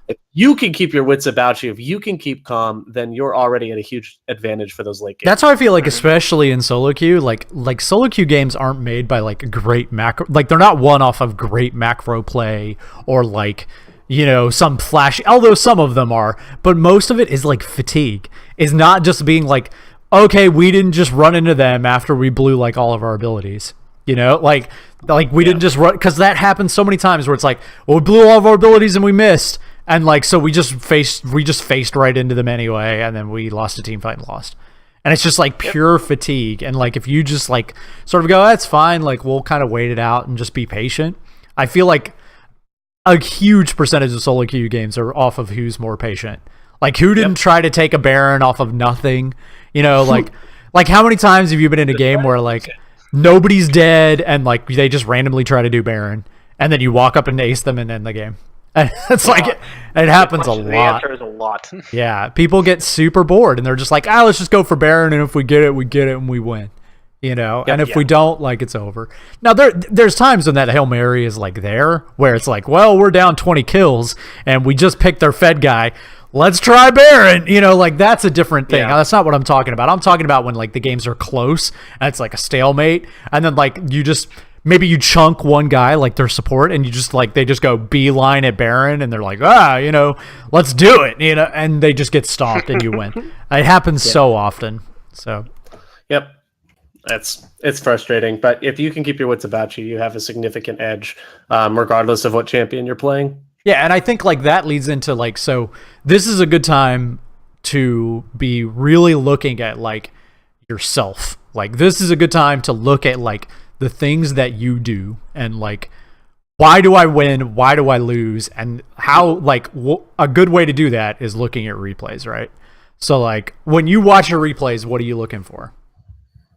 if you can keep your wits about you, if you can keep calm, then you're already at a huge advantage for those late games. That's how I feel like, especially in solo queue. Like solo queue games aren't made by like great macro. Like, they're not one off of great macro play or like, some flashy, although some of them are, but most of it is like fatigue. Is not just being like, okay, we didn't just run into them after we blew like all of our abilities. Like we didn't just run, because that happens so many times where it's like, well, we blew all of our abilities and we missed, and like, so we just faced right into them anyway, and then we lost a team fight and lost. And it's just like pure fatigue. And like, if you just like sort of go, that's fine, like we'll kind of wait it out and just be patient. I feel like a huge percentage of solo queue games are off of who's more patient. Like, who didn't try to take a Baron off of nothing? Like how many times have you been in a game where like nobody's dead and like they just randomly try to do Baron, and then you walk up and ace them and end the game? And it's like it happens a lot. The answer is a lot. Yeah, people get super bored and they're just like, let's just go for Baron, and if we get it, and we win. And if we don't, like, it's over. Now, there's times when that Hail Mary is, like, there, where it's like, well, we're down 20 kills, and we just picked our Fed guy. Let's try Baron. Like, that's a different thing. Now, that's not what I'm talking about. I'm talking about when, like, the games are close, and it's, like, a stalemate, and then, like, you just maybe you chunk one guy, like their support, and you just like, they just go beeline at Baron, and they're like, let's do it, and they just get stomped and you win. It happens so often. So, yep. It's frustrating, but if you can keep your wits about you, you have a significant edge, regardless of what champion you're playing. Yeah, and I think like that leads into like, so this is a good time to be really looking at like yourself. Like this is a good time to look at like the things that you do and like, why do I win? Why do I lose? And how, like, a good way to do that is looking at replays, right? So like when you watch your replays, what are you looking for?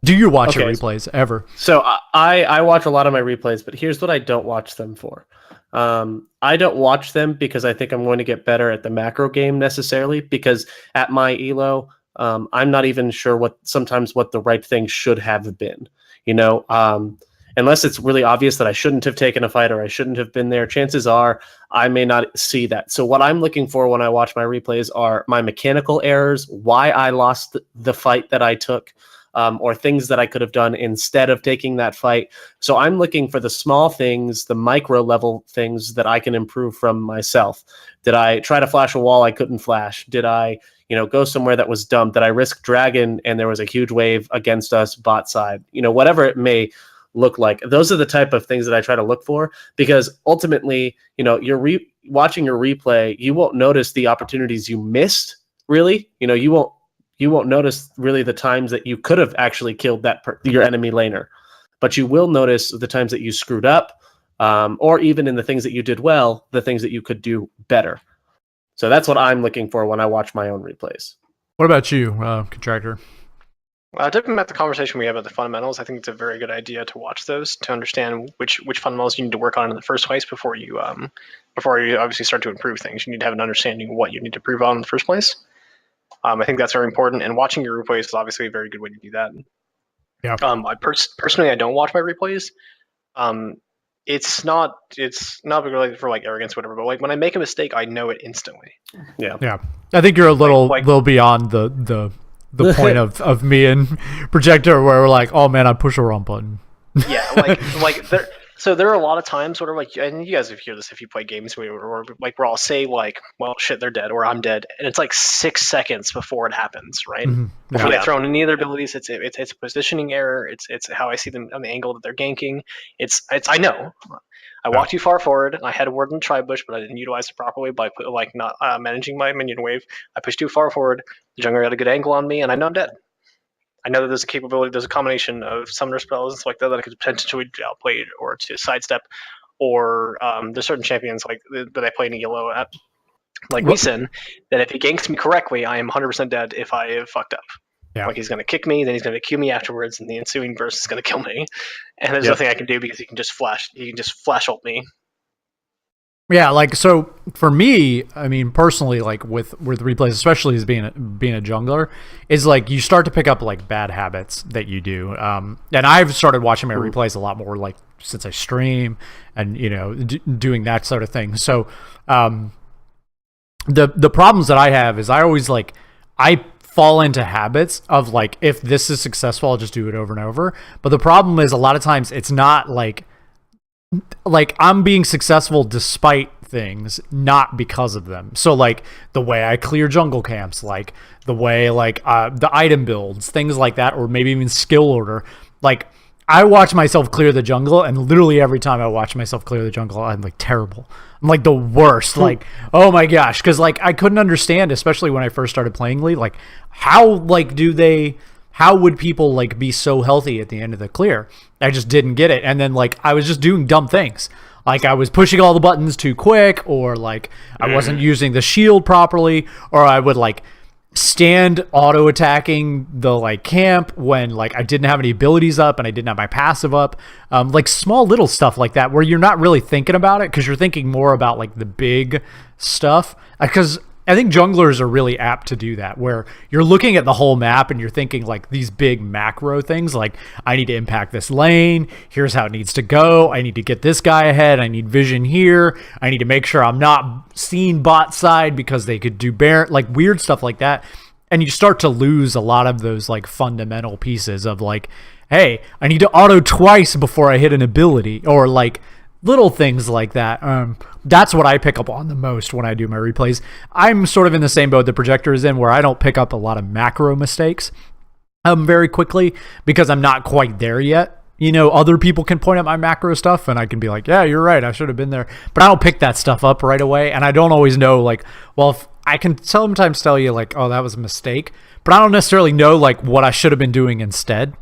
Do you watch your replays ever? So I watch a lot of my replays, but here's what I don't watch them for. I don't watch them because I think I'm going to get better at the macro game necessarily, because at my elo, I'm not even sure what the right thing should have been, unless it's really obvious that I shouldn't have taken a fight or I shouldn't have been there. Chances are I may not see that. So what I'm looking for when I watch my replays are my mechanical errors, why I lost the fight that I took, or things that I could have done instead of taking that fight. So I'm looking for the small things, the micro level things that I can improve from myself. Did I try to flash a wall I couldn't flash? Did I, go somewhere that was dumb? Did I risk dragon and there was a huge wave against us bot side? Whatever it may look like. Those are the type of things that I try to look for, because ultimately, you're watching your replay, you won't notice the opportunities you missed, really. You won't notice really the times that you could have actually killed your enemy laner, but you will notice the times that you screwed up, or even in the things that you did well, the things that you could do better. So that's what I'm looking for when I watch my own replays. What about you, Contractor? Different about the conversation we have about the fundamentals, I think it's a very good idea to watch those to understand which fundamentals you need to work on in the first place before you obviously start to improve things. You need to have an understanding of what you need to improve on in the first place. I think that's very important, and watching your replays is obviously a very good way to do that. Yeah. Personally, I don't watch my replays. It's not really for like arrogance or whatever, but like when I make a mistake, I know it instantly. Yeah. I think you're a little beyond the point of me and Projector, where we're like, oh man, I pushed the wrong button. Yeah, like there. So there are a lot of times where like, and you guys have heard this if you play games where I'll say like, well, shit, they're dead, or I'm dead, and it's like 6 seconds before it happens, right? Mm-hmm. Before they throw in any of their abilities, it's a positioning error. It's how I see them on the angle that they're ganking. I know. I walked too far forward. I had a ward in the tri bush, but I didn't utilize it properly by not managing my minion wave. I pushed too far forward. The jungler had a good angle on me, and I know I'm dead. I know that there's a combination of summoner spells and stuff like that I could potentially outplay or to sidestep, or there's certain champions like that I play in yellow at, like Lee Sin, that if he ganks me correctly, I am 100% dead if I have fucked up. Yeah. Like he's going to kick me, then he's going to Q me afterwards, and the ensuing burst is going to kill me. And there's nothing I can do because he can just flash ult me. Yeah, like, so for me, I mean, personally, like with replays, especially as being a jungler, is like you start to pick up like bad habits that you do. And I've started watching my replays a lot more, like since I stream and doing that sort of thing. So the problems that I have is I always I fall into habits of like, if this is successful, I'll just do it over and over. But the problem is a lot of times it's not like I'm being successful despite things, not because of them. So like the way I clear jungle camps, like the way the item builds, things like that, or maybe even skill order. Like I watch myself clear the jungle, and literally every time I watch myself clear the jungle, I'm like terrible. I'm like the worst. Like, oh my gosh, because like I couldn't understand, especially when I first started playing League, like how would people like be so healthy at the end of the clear? I just didn't get it. And then like I was just doing dumb things. Like I was pushing all the buttons too quick, or like I wasn't using the shield properly, or I would like stand auto attacking the like camp when like I didn't have any abilities up and I didn't have my passive up. Like small little stuff like that where you're not really thinking about it because you're thinking more about like the big stuff. Because I think junglers are really apt to do that, where you're looking at the whole map and you're thinking like these big macro things, like I need to impact this lane, here's how it needs to go, I need to get this guy ahead, I need vision here, I need to make sure I'm not seeing bot side because they could do like weird stuff like that. And you start to lose a lot of those like fundamental pieces of like, hey, I need to auto twice before I hit an ability, or like little things like that. That's what I pick up on the most when I do my replays. I'm sort of in the same boat the projector is in, where I don't pick up a lot of macro mistakes very quickly because I'm not quite there yet. You know, other people can point out my macro stuff and I can be like, yeah, you're right, I should have been there. But I don't pick that stuff up right away. And I don't always know, like, well, if I can sometimes tell you, like, oh, that was a mistake. But I don't necessarily know, like, what I should have been doing instead.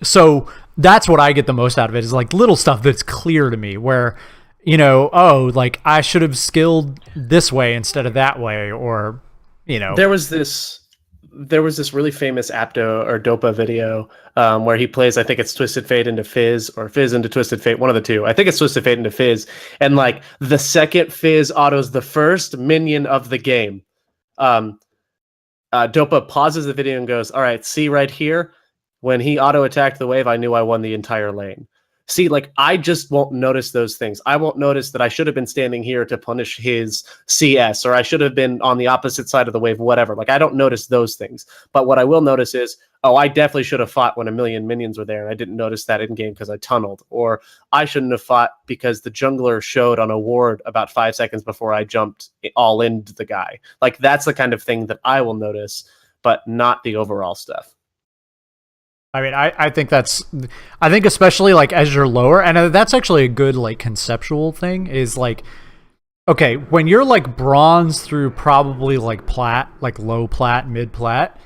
So that's what I get the most out of it, is like little stuff that's clear to me where, you know, oh, like I should have skilled this way instead of that way, or, you know. There was this really famous Apto or Dopa video where he plays, I think it's Twisted Fate into Fizz, or Fizz into Twisted Fate, one of the two. I think it's Twisted Fate into Fizz. And like the second Fizz autos the first minion of the game, Dopa pauses the video and goes, all right, see right here? When he auto-attacked the wave, I knew I won the entire lane. See, like, I just won't notice those things. I won't notice that I should have been standing here to punish his CS, or I should have been on the opposite side of the wave, whatever. Like, I don't notice those things. But what I will notice is, oh, I definitely should have fought when a million minions were there, and I didn't notice that in-game because I tunneled. Or I shouldn't have fought because the jungler showed on a ward about 5 seconds before I jumped all into the guy. Like, that's the kind of thing that I will notice, but not the overall stuff. I mean, I think especially like as you're lower, and that's actually a good like conceptual thing, is like, okay, when you're like bronze through probably like plat, like low plat, mid plat,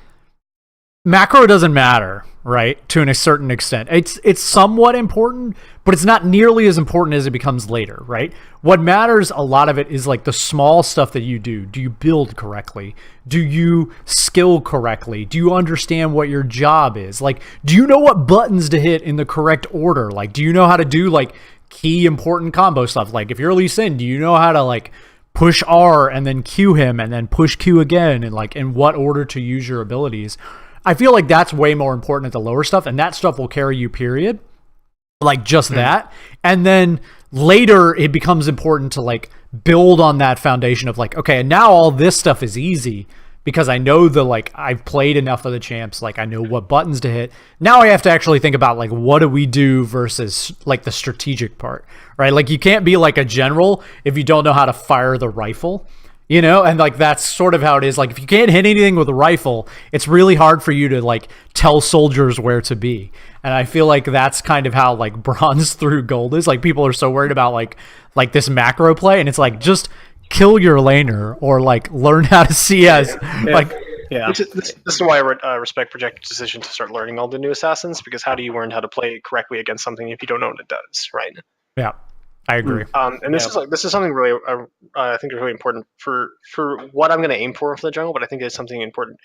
macro doesn't matter, right? To a certain extent. It's somewhat important, but it's not nearly as important as it becomes later, right? What matters, a lot of it, is like the small stuff that you do. Do you build correctly? Do you skill correctly? Do you understand what your job is? Like, do you know what buttons to hit in the correct order? Like, do you know how to do like key important combo stuff? Like, if you're Lee Sin, do you know how to like push R and then Q him and then push Q again, and like in what order to use your abilities? I feel like that's way more important at the lower stuff, and that stuff will carry you, period. Like just that. And then later it becomes important to like build on that foundation of like, okay, and now all this stuff is easy because I know like I've played enough of the champs, like I know what buttons to hit. Now I have to actually think about like, what do we do versus like the strategic part, right? Like you can't be like a general if you don't know how to fire the rifle. You know, and like that's sort of how it is. Like if you can't hit anything with a rifle, it's really hard for you to like tell soldiers where to be. And I feel like that's kind of how like bronze through gold is. Like people are so worried about like this macro play, and it's like just kill your laner or like learn how to CS. Yeah. This is why I respect Projector's decision to start learning all the new assassins, because how do you learn how to play correctly against something if you don't know what it does, right? Yeah. I agree. And this is something really I think is really important for what I'm going to aim for the jungle, but I think it's something important.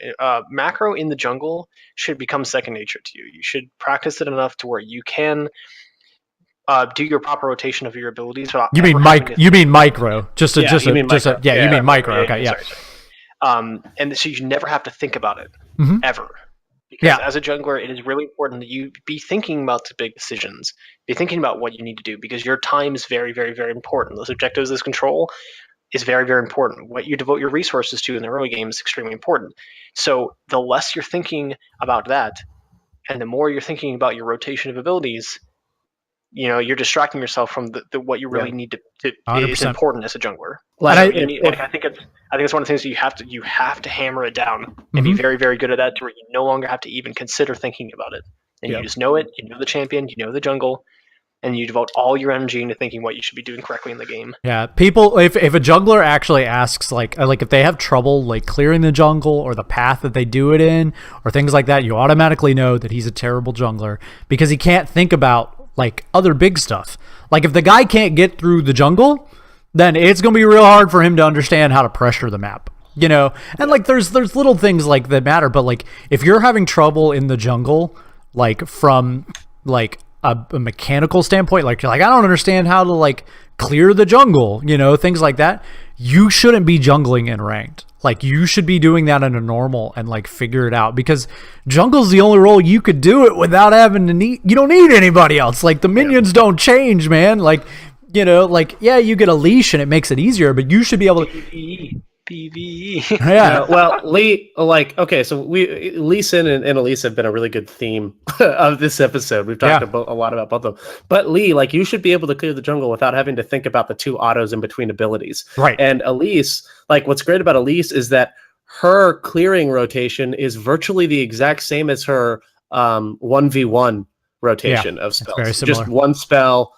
Macro in the jungle should become second nature to you. You should practice it enough to where you can do your proper rotation of your abilities. You mean micro? You mean micro? You mean micro. Okay, yeah. Sorry. And so you never have to think about it ever. Because as a jungler, it is really important that you be thinking about the big decisions, be thinking about what you need to do, because your time is very, very, very important. Those objectives, this control is very, very important. What you devote your resources to in the early game is extremely important. So the less you're thinking about that, and the more you're thinking about your rotation of abilities, you know, you're distracting yourself from the what you really need to is important as a jungler. I think it's one of the things that you have to hammer it down and be very, very good at that, to where you no longer have to even consider thinking about it. And you just know it, you know the champion, you know the jungle, and you devote all your energy into thinking what you should be doing correctly in the game. Yeah, people, if a jungler actually asks, like if they have trouble like clearing the jungle or the path that they do it in or things like that, you automatically know that he's a terrible jungler because he can't think about like other big stuff. Like if the guy can't get through the jungle, then it's going to be real hard for him to understand how to pressure the map, you know? And like there's little things like that matter, but like if you're having trouble in the jungle, like from like a mechanical standpoint, like you're like, I don't understand how to like clear the jungle, you know, things like that, you shouldn't be jungling in ranked. Like you should be doing that in a normal and like figure it out, because jungle's the only role you could do it without having to you don't need anybody else. Like the minions don't change, man. Like, you know, like, yeah, you get a leash and it makes it easier, but you should be able to PV. Yeah. Well, Lee, okay, so Lee Sin and Elise have been a really good theme of this episode. We've talked a lot about both of them. But Lee, you should be able to clear the jungle without having to think about the two autos in between abilities. Right. And Elise, what's great about Elise is that her clearing rotation is virtually the exact same as her 1v1 rotation of spells. Very similar. Just one spell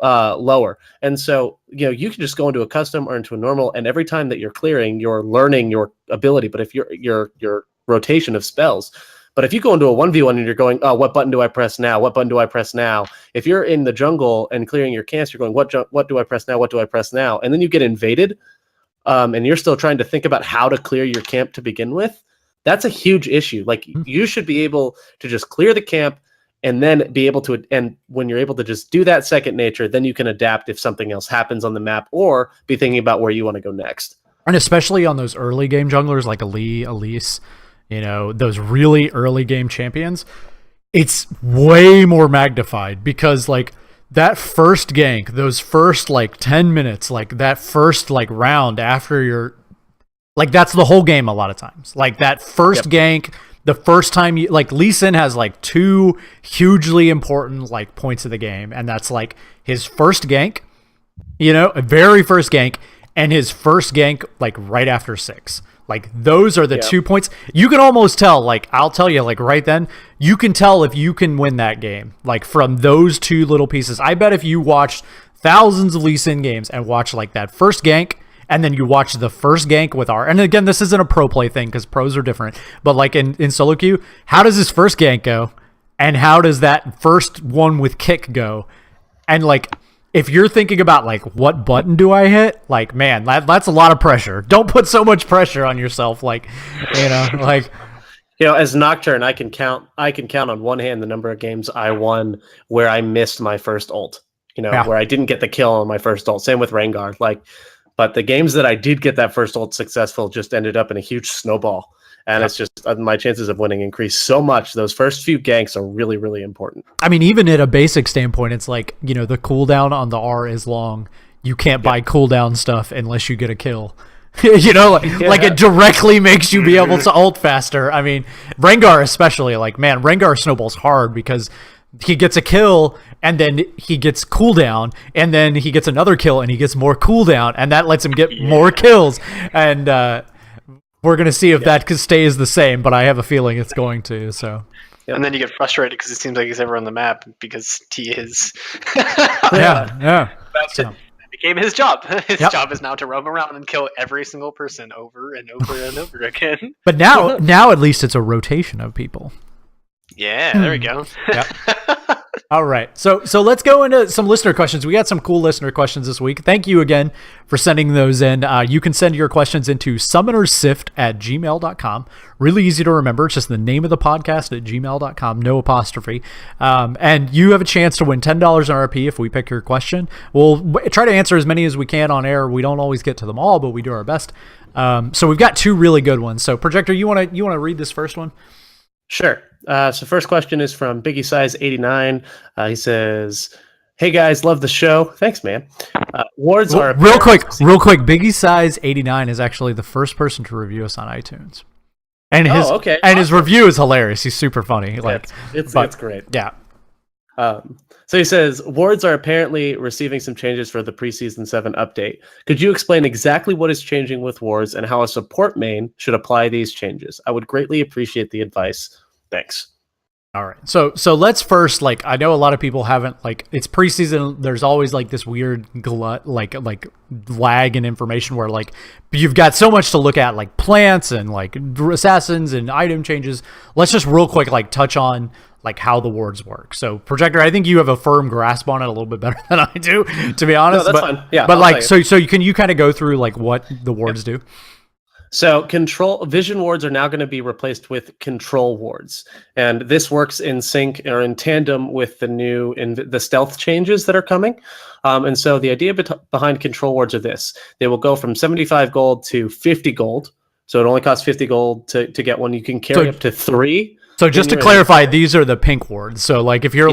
lower. And so, you can just go into a custom or into a normal, and every time that you're clearing, you're learning your ability. But if your rotation of spells, but if you go into a 1v1 and you're going, oh, what button do I press now? What button do I press now? If you're in the jungle and clearing your camps, you're going, what do I press now? What do I press now? And then you get invaded, and you're still trying to think about how to clear your camp to begin with. That's a huge issue. You should be able to just clear the camp, and then be able to, and when you're able to just do that second nature, then you can adapt if something else happens on the map, or be thinking about where you want to go next. And especially on those early game junglers like Elise, those really early game champions, it's way more magnified because that first gank, those first 10 minutes, that first round after your, that's the whole game a lot of times. That first gank, the first time you Lee Sin has two hugely important points of the game, and that's his first gank, a very first gank, and his first gank right after 6. Those are the 2 points. You can almost tell, I'll tell you, right then, you can tell if you can win that game, from those two little pieces. I bet if you watched thousands of Lee Sin games and watched that first gank, and then you watch the first gank with and again, this isn't a pro play thing because pros are different, but in solo queue, how does his first gank go? And how does that first one with kick go? And if you're thinking about what button do I hit, man, that's a lot of pressure. Don't put so much pressure on yourself. As Nocturne, I can count on one hand the number of games I won where I missed my first ult, where I didn't get the kill on my first ult. Same with Rengar. But the games that I did get that first ult successful just ended up in a huge snowball. And it's just my chances of winning increased so much. Those first few ganks are really, really important. I mean, even at a basic standpoint, it's the cooldown on the R is long. You can't buy cooldown stuff unless you get a kill. It directly makes you be able to ult faster. I mean, Rengar especially, Rengar snowballs hard because he gets a kill and then he gets cooldown and then he gets another kill and he gets more cooldown and that lets him get more kills. And we're going to see if that stays the same, but I have a feeling it's going to. So. And then you get frustrated because it seems like he's ever on the map because he is. yeah. It became his job. His job is now to roam around and kill every single person over and over and over again. But now at least it's a rotation of people. Yeah, there we go. Yep. All right. So let's go into some listener questions. We got some cool listener questions this week. Thank you again for sending those in. You can send your questions into summonersift@gmail.com. Really easy to remember. It's just the name of the podcast at gmail.com, no apostrophe. And you have a chance to win $10 RP if we pick your question. We'll try to answer as many as we can on air. We don't always get to them all, but we do our best. So we've got two really good ones. So Projector, you want to read this first one? Sure. So first question is from Biggie Size 89. He says, "Hey guys, love the show." Thanks, man. Wards are real quick. Biggie Size 89 is actually the first person to review us on iTunes, and his review is hilarious. He's super funny. It's great. Yeah. So he says, wards are apparently receiving some changes for the preseason 7 update. Could you explain exactly what is changing with wards and how a support main should apply these changes? I would greatly appreciate the advice. Thanks. All right. So let's first, I know a lot of people haven't, it's preseason. There's always this weird glut, lag in information where you've got so much to look at, plants and assassins and item changes. Let's just real quick, touch on how the wards work. So Projector, I think you have a firm grasp on it a little bit better than I do, to be honest. No, that's fine. Yeah. But so you kind of go through what the wards do? So vision wards are now going to be replaced with control wards, and this works in sync or in tandem with the stealth changes that are coming. And so the idea behind control wards are this: they will go from 75 gold to 50 gold. So it only costs 50 gold to get one. You can carry up to 3. So just to clarify, these are the pink wards. So if you're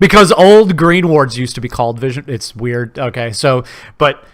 because old green wards used to be called vision, it's weird. Okay, so but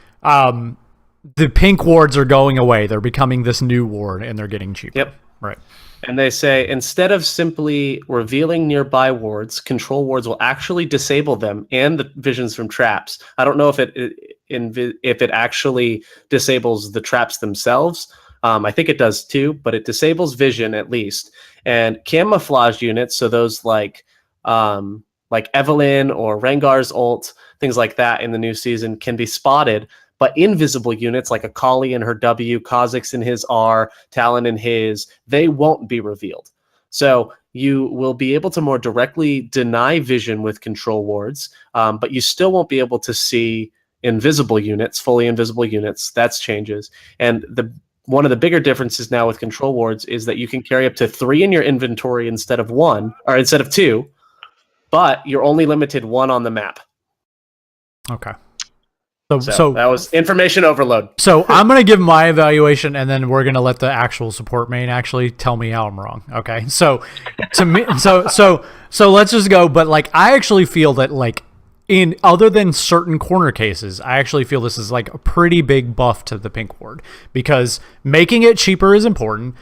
the pink wards are going away. They're becoming this new ward, and they're getting cheaper. Yep. Right. And they say instead of simply revealing nearby wards, control wards will actually disable them and the visions from traps. I don't know if it actually disables the traps themselves. I think it does too, but it disables vision at least. And camouflage units, so those like Evelyn or Rengar's ult, things like that in the new season can be spotted. But invisible units like Akali in her W, Kha'Zix in his R, Talon in his, they won't be revealed. So you will be able to more directly deny vision with control wards, but you still won't be able to see invisible units, fully invisible units. That's changes. And one of the bigger differences now with control wards is that you can carry up to 3 in your inventory instead of 2, but you're only limited 1 on the map. Okay. So that was information overload. So I'm going to give my evaluation, and then we're going to let the actual support main actually tell me how I'm wrong. Okay. So to me, so let's just go. But like, I actually feel that like in other than certain corner cases, I actually feel this is like a pretty big buff to the pink ward, because making it cheaper is important.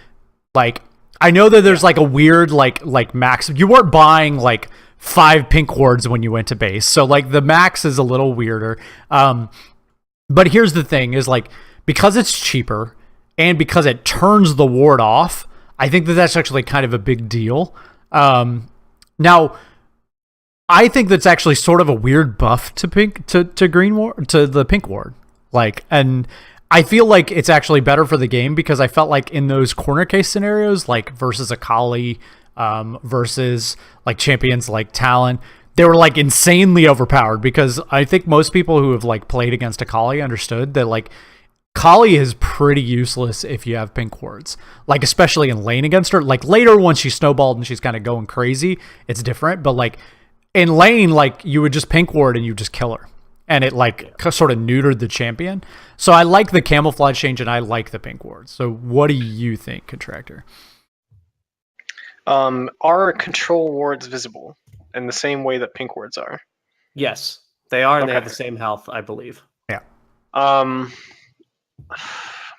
Like, I know that there's like a weird like max. You weren't buying like 5 pink wards when you went to base, so like the max is a little weirder. But here's the thing: is like, because it's cheaper and because it turns the ward off, I think that that's actually kind of a big deal. Now, I think that's actually sort of a weird buff to green ward, to the pink ward. Like, and I feel like it's actually better for the game, because I felt like in those corner case scenarios, like versus Akali, versus like champions like Talon, they were like insanely overpowered, because I think most people who have like played against Akali understood that like Kali is pretty useless if you have pink wards, like especially in lane against her. Like later, once she's snowballed and she's kind of going crazy, it's different, but like in lane, like you would just pink ward and you just kill her, and it like sort of neutered the champion. So I like the camouflage change, and I like the pink ward. So what do you think, Contractor? Are control wards visible in the same way that pink wards are? Yes, they are, and Okay. they have the same health, I believe. Yeah.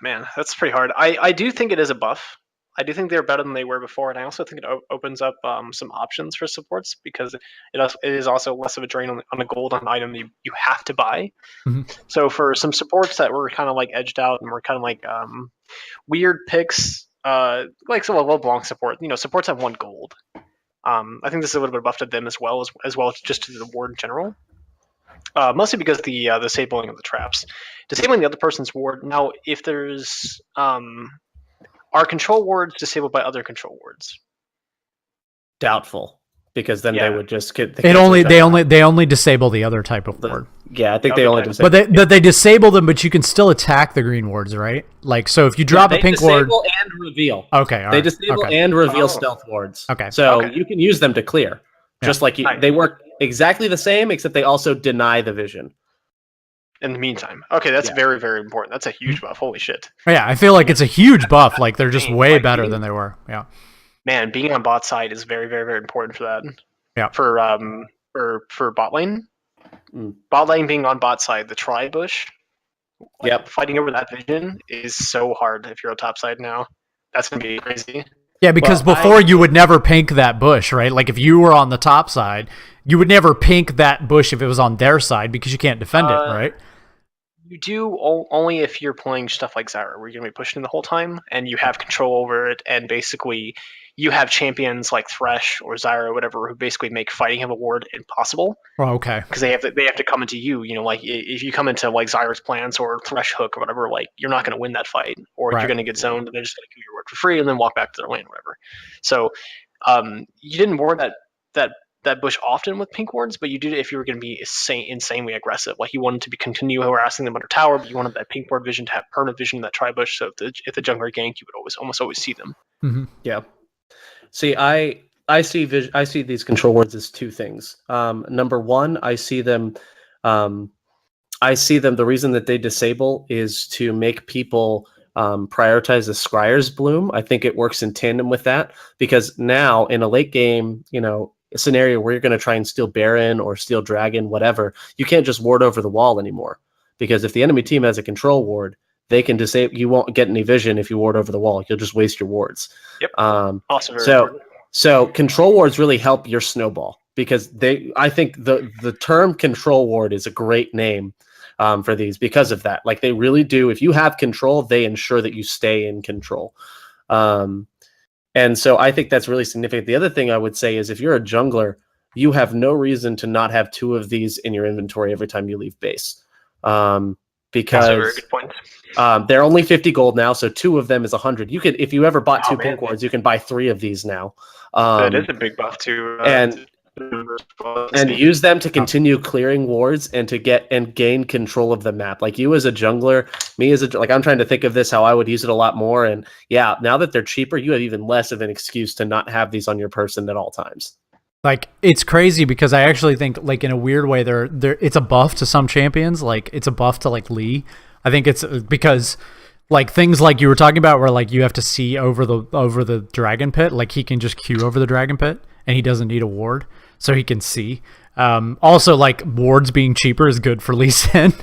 Man, that's pretty hard. I do think it is a buff. I do think they're better than they were before, and I also think it opens up some options for supports, because it is also less of a drain on a gold on an item you have to buy. Mm-hmm. So for some supports that were kind of like edged out and were kind of like weird picks, like some LeBlanc support, supports have 1 gold. I think this is a little bit of buff to them as well just to the ward in general. Mostly because the disabling of the traps, disabling the other person's ward. Now, if there's are control wards disabled by other control wards? Doubtful, because then they would just get they only disable the other type of ward. Yeah, I think they only disable. But they disable them, but you can still attack the green wards, right? Like, so if you drop a pink ward, disable and reveal. Okay, they disable and reveal stealth wards. Okay, so you can use them to clear, just like they work exactly the same, except they also deny the vision. In the meantime, okay, that's very, very important. That's a huge buff. Holy shit! Yeah, I feel like it's a huge buff. Like they're just way better than they were. Yeah. Man, being on bot side is very, very, very important for that. Yeah. For bot lane. Bot lane being on bot side, the tri bush. Fighting over that vision is so hard if you're on top side now. That's gonna be crazy. Yeah, because before you would never pink that bush, right? Like if you were on the top side, you would never pink that bush if it was on their side, because you can't defend it, right? You do only if you're playing stuff like Zyra, where you're going to be pushing the whole time, and you have control over it, and basically you have champions like Thresh or Zyra or whatever who basically make fighting him a ward impossible. Oh, okay. Because they have to come into you. Like if you come into like Zyra's plants or Thresh hook or whatever, like you're not going to win that fight, or if you're going to get zoned, they're just going to give you your ward for free and then walk back to their lane, or whatever. So you didn't ward that bush often with pink wards, but you did it if you were going to be insanely aggressive. Like you wanted to continue harassing them under tower, but you wanted that pink ward vision to have permanent vision in that tri bush. So if the jungler ganked, you would almost always see them. Mm-hmm. Yeah. See, I see these control wards as 2 things. Number one, I see them. The reason that they disable is to make people prioritize the Scryer's bloom. I think it works in tandem with that, because now in a late game, a scenario where you're going to try and steal Baron or steal Dragon, whatever, you can't just ward over the wall anymore, because if the enemy team has a control ward, they can disable. You won't get any vision if you ward over the wall. You'll just waste your wards. Yep. Also very important. So control wards really help your snowball because I think the term control ward is a great name for these because of that. Like they really do. If you have control, they ensure that you stay in control. And so I think that's really significant. The other thing I would say is if you're a jungler, you have no reason to not have 2 of these in your inventory every time you leave base. Because that's a very good point. They're only 50 gold now, so 2 of them is 100. You could, if you ever bought 2 pink wards, you can buy 3 of these now. That is a big buff too. And use them to continue clearing wards and to get and gain control of the map. Like you as a jungler, me as a I'm trying to think of this how I would use it a lot more. And yeah, now that they're cheaper, you have even less of an excuse to not have these on your person at all times. Like it's crazy because I actually think like in a weird way they're it's a buff to some champions. Like it's a buff to like Lee. I think it's because like things like you were talking about where like you have to see over the dragon pit. Like he can just queue over the dragon pit and he doesn't need a ward. So he can see. Also, like wards being cheaper is good for Lee Sin,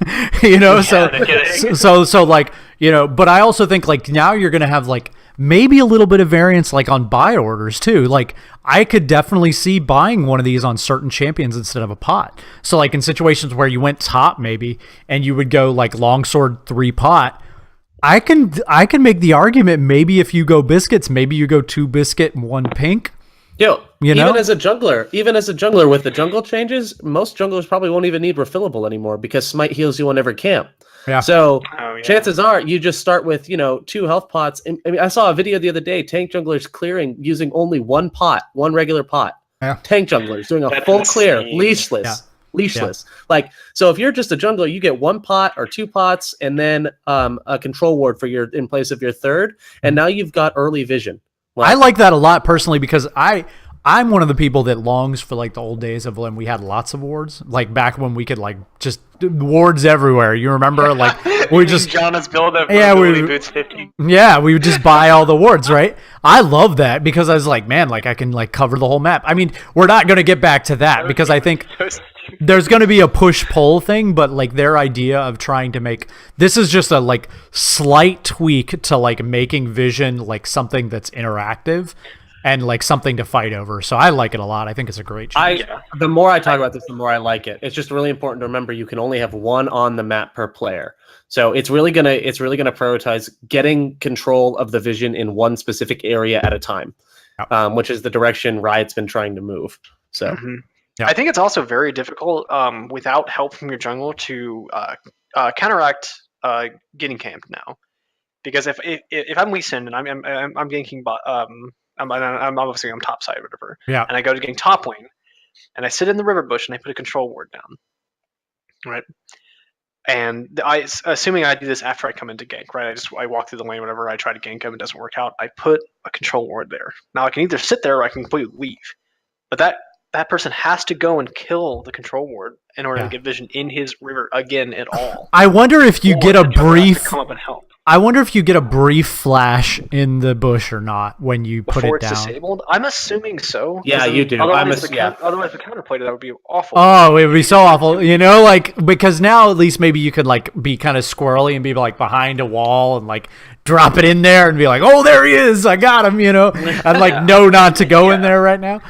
you know. Yeah, so like you know. But I also think like now you're gonna have like maybe a little bit of variance like on buy orders too. Like I could definitely see buying one of these on certain champions instead of a pot. So like in situations where you went top maybe and you would go like longsword 3 pot. I can make the argument maybe if you go biscuits, maybe you go 2 biscuit and 1 pink. Yo, even as a jungler with the jungle changes, most junglers probably won't even need refillable anymore because smite heals you on every camp. Yeah. So chances are you just start with 2 health pots. I mean, I saw a video the other day, tank junglers clearing using only 1 regular pot. Yeah. Tank junglers doing a full clear, leashless. Yeah. Leashless. Yeah. Like, so if you're just a jungler, you get 1 pot or 2 pots and then a control ward for in place of your 3rd, and now you've got early vision. I like that a lot personally because I'm one of the people that longs for like the old days of when we had lots of wards, like back when we could like just wards everywhere. You remember, like we just Jonas build up. We boots 50. Yeah, we would just buy all the wards, right? I love that because I was like, man, like I can like cover the whole map. I mean, we're not gonna get back to that because I think there's going to be a push-pull thing, but like their idea of trying to make this is just a like slight tweak to like making vision like something that's interactive and like something to fight over. So I like it a lot. I think it's a great change. The more I talk about this, the more I like it. It's just really important to remember you can only have 1 on the map per player. So it's really gonna prioritize getting control of the vision in 1 specific area at a time, which is the direction Riot's been trying to move. So. Mm-hmm. Yeah. I think it's also very difficult without help from your jungle to counteract getting camped now, because if I'm Lee Sin and I'm ganking I'm obviously on top side or whatever, and I go to getting top lane and I sit in the river bush and I put a control ward down, right? And assuming I do this after I come into gank, right? I walk through the lane, whatever. I try to gank him, it doesn't work out. I put a control ward there. Now I can either sit there or I can completely leave, but that person has to go and kill the control ward in order to get vision in his river again at all. I wonder if you get a brief come up and help. I wonder if you get a brief flash in the bush or not when you put it down. Before it's disabled? I'm assuming so. Yeah, you do. Otherwise, the counterplay to that would be awful. Oh, it would be so awful. You know, like, because now at least maybe you could, like, be kind of squirrely and be, like, behind a wall and, like, drop it in there and be like, oh, there he is. I got him, you know. And, like, know not to go in there right now.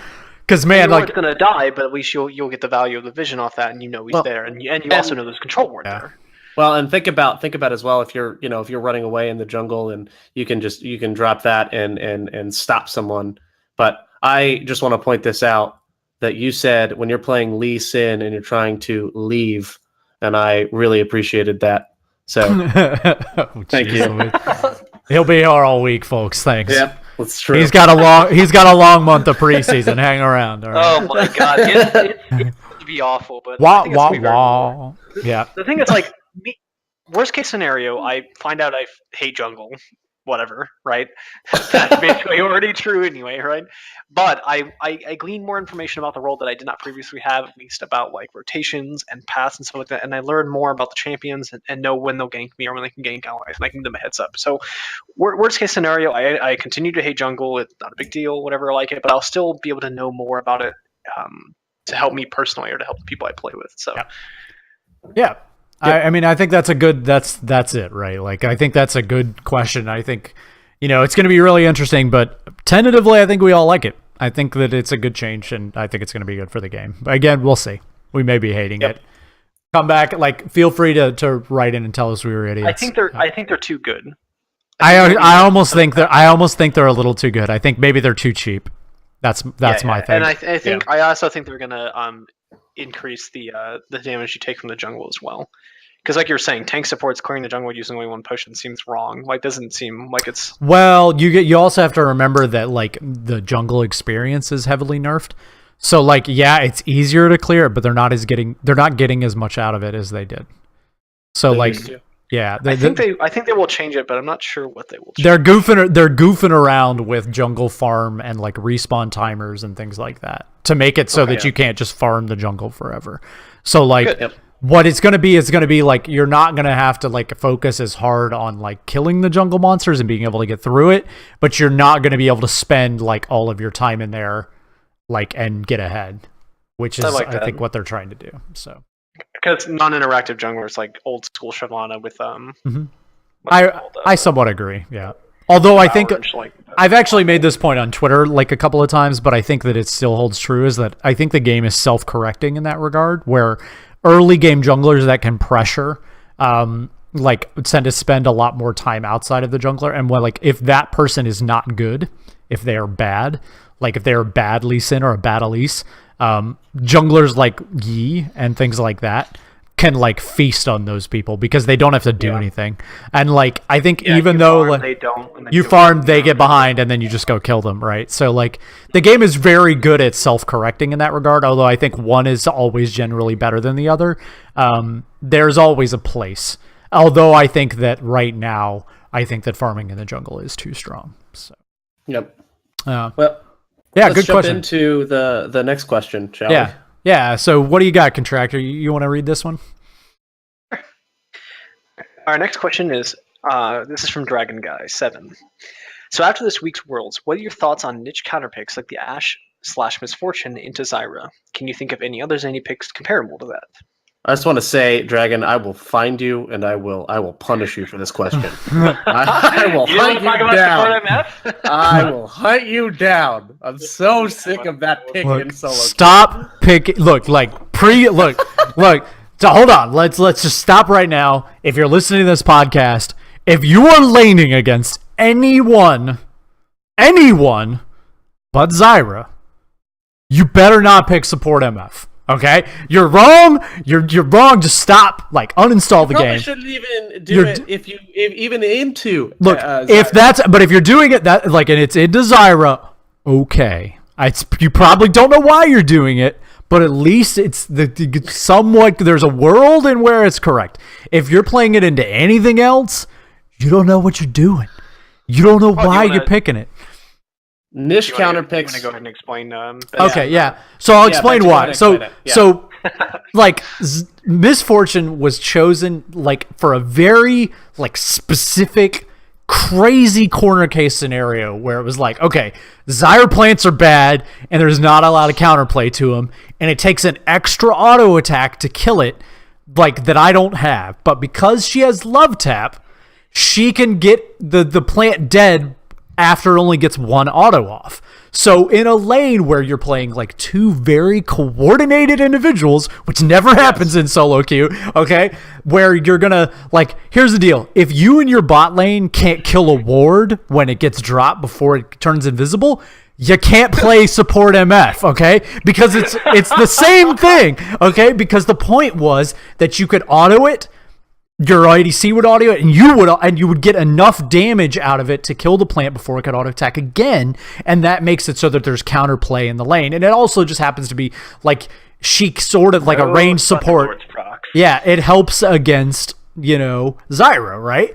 Because man, like, it's gonna die, but at least you'll get the value of the vision off that, and he's there, and you also know there's control ward there. Well, and think about as well if you're running away in the jungle and you can drop that and stop someone. But I just want to point this out that you said when you're playing Lee Sin and you're trying to leave, and I really appreciated that. So thank you. He'll be here all week, folks. Thanks. Yep. That's true. He's got a long month of preseason. Hang around. All right. Oh my god, it's going to be awful. But Yeah. The thing is, like, worst case scenario, I find out I hate jungle, whatever, right? That's basically already true anyway, right? But I glean more information about the role that I did not previously have, at least about like rotations and paths and stuff like that, and I learn more about the champions and know when they'll gank me or when they can gank allies, and I can give them a heads up. So worst case scenario, I continue to hate jungle. It's not a big deal, whatever, I like it, but I'll still be able to know more about it to help me personally or to help the people I play with. So yeah. I mean, I think that's a good. That's it, right? Like, I think that's a good question. I think, it's going to be really interesting. But tentatively, I think we all like it. I think that it's a good change, and I think it's going to be good for the game. But again, we'll see. We may be hating it. Come back, feel free to write in and tell us we were idiots. I think they're too good. I almost think they're a little too good. I think maybe they're too cheap. That's my thing. And I also think they're gonna increase the damage you take from the jungle as well. Because like you're saying, tank supports clearing the jungle using only one potion seems wrong. Doesn't seem like it's. Well, you also have to remember that the jungle experience is heavily nerfed. So it's easier to clear it, but they're not getting as much out of it as they did. So I think they will change it, but I'm not sure what they will change. They're goofing around with jungle farm and respawn timers and things like that to make it so that you can't just farm the jungle forever. So what it's going to be is going to be you're not going to have to focus as hard on killing the jungle monsters and being able to get through it, but you're not going to be able to spend all of your time in there and get ahead, which is I think what they're trying to do. So because non-interactive jungle is old school Shyvana with I somewhat agree. Yeah. Although I think I've actually made this point on Twitter a couple of times, but I think that it still holds true is that I think the game is self-correcting in that regard, where early game junglers that can pressure tend to spend a lot more time outside of the jungler, and if that person is not good, if they are bad, if they're a bad Lee Sin or a bad Elise, junglers like Yi and things like that can feast on those people because they don't have to do anything. And I think even though you farm, they get behind and then you just go kill them, right? So the game is very good at self-correcting in that regard, although I think one is always generally better than the other. There's always a place. Although I think that right now, I think that farming in the jungle is too strong. So Yep. Let's good jump question. Into the next question, shall we? Yeah. So what do you got, Contractor? You want to read this one? Our next question is this is from Dragon Guy 7. So after this week's Worlds, what are your thoughts on niche counterpicks like the Ashe/Misfortune into Zyra? Can you think of any other Zany picks comparable to that? I just want to say, Dragon, I will find you and I will punish you for this question. I will hunt you down. I will hunt you down. I'm so sick of that pick in solo. Stop picking. Look. So hold on. Let's just stop right now. If you're listening to this podcast, if you are laning against anyone but Zyra, you better not pick support MF. Okay, you're wrong. You're wrong. Just stop. Uninstall the game. You shouldn't even do it if you even into. Look, if you're doing it and it's into Zyra, okay. You probably don't know why you're doing it, but at least it's somewhat. There's a world in where it's correct. If you're playing it into anything else, you don't know what you're doing. You don't know why you're picking it. Niche counterpicks. I'm going to go ahead and explain. Okay, yeah. So I'll explain why. So Misfortune was chosen for a very specific, crazy corner case scenario where it was okay, Zyra plants are bad and there's not a lot of counterplay to them, and it takes an extra auto attack to kill it, that I don't have. But because she has Love Tap, she can get the plant dead after it only gets one auto off. So in a lane where you're playing two very coordinated individuals, which never happens in solo queue, okay, where you're gonna here's the deal. If you and your bot lane can't kill a ward when it gets dropped before it turns invisible, you can't play support MF, okay? Because it's the same thing, okay? Because the point was that you could auto it, your IDC would auto it, and you would get enough damage out of it to kill the plant before it could auto attack again, and that makes it so that there's counterplay in the lane. And it also just happens to be she sort of a range support. Yeah, it helps against Zyra, right?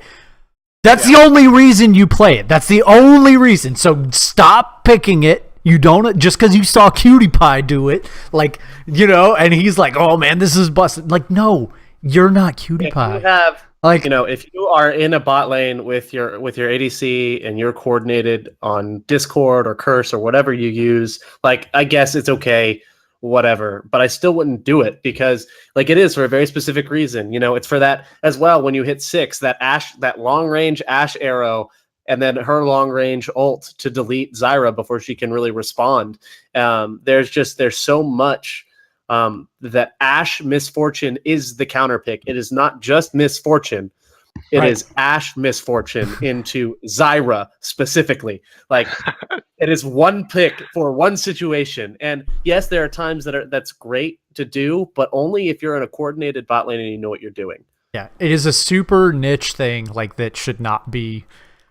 That's the only reason you play it. That's the only reason. So stop picking it. You don't just because you saw Cutie Pie do it, and he's oh man, this is busted. No. You're not Cutie Pie. You have, if you are in a bot lane with your ADC and you're coordinated on Discord or Curse or whatever you use, I guess it's okay whatever, but I still wouldn't do it because like it is for a very specific reason. It's for that as well. When you hit 6, that long range Ashe arrow, and then her long range ult to delete Zyra before she can really respond. There's so much that Ashe Misfortune is the counter pick. It is not just Misfortune. It is Ashe Misfortune into Zyra specifically. Like it is one pick for one situation. And yes, there are times that's great to do, but only if you're in a coordinated bot lane and you know what you're doing. Yeah, it is a super niche thing like that should not be.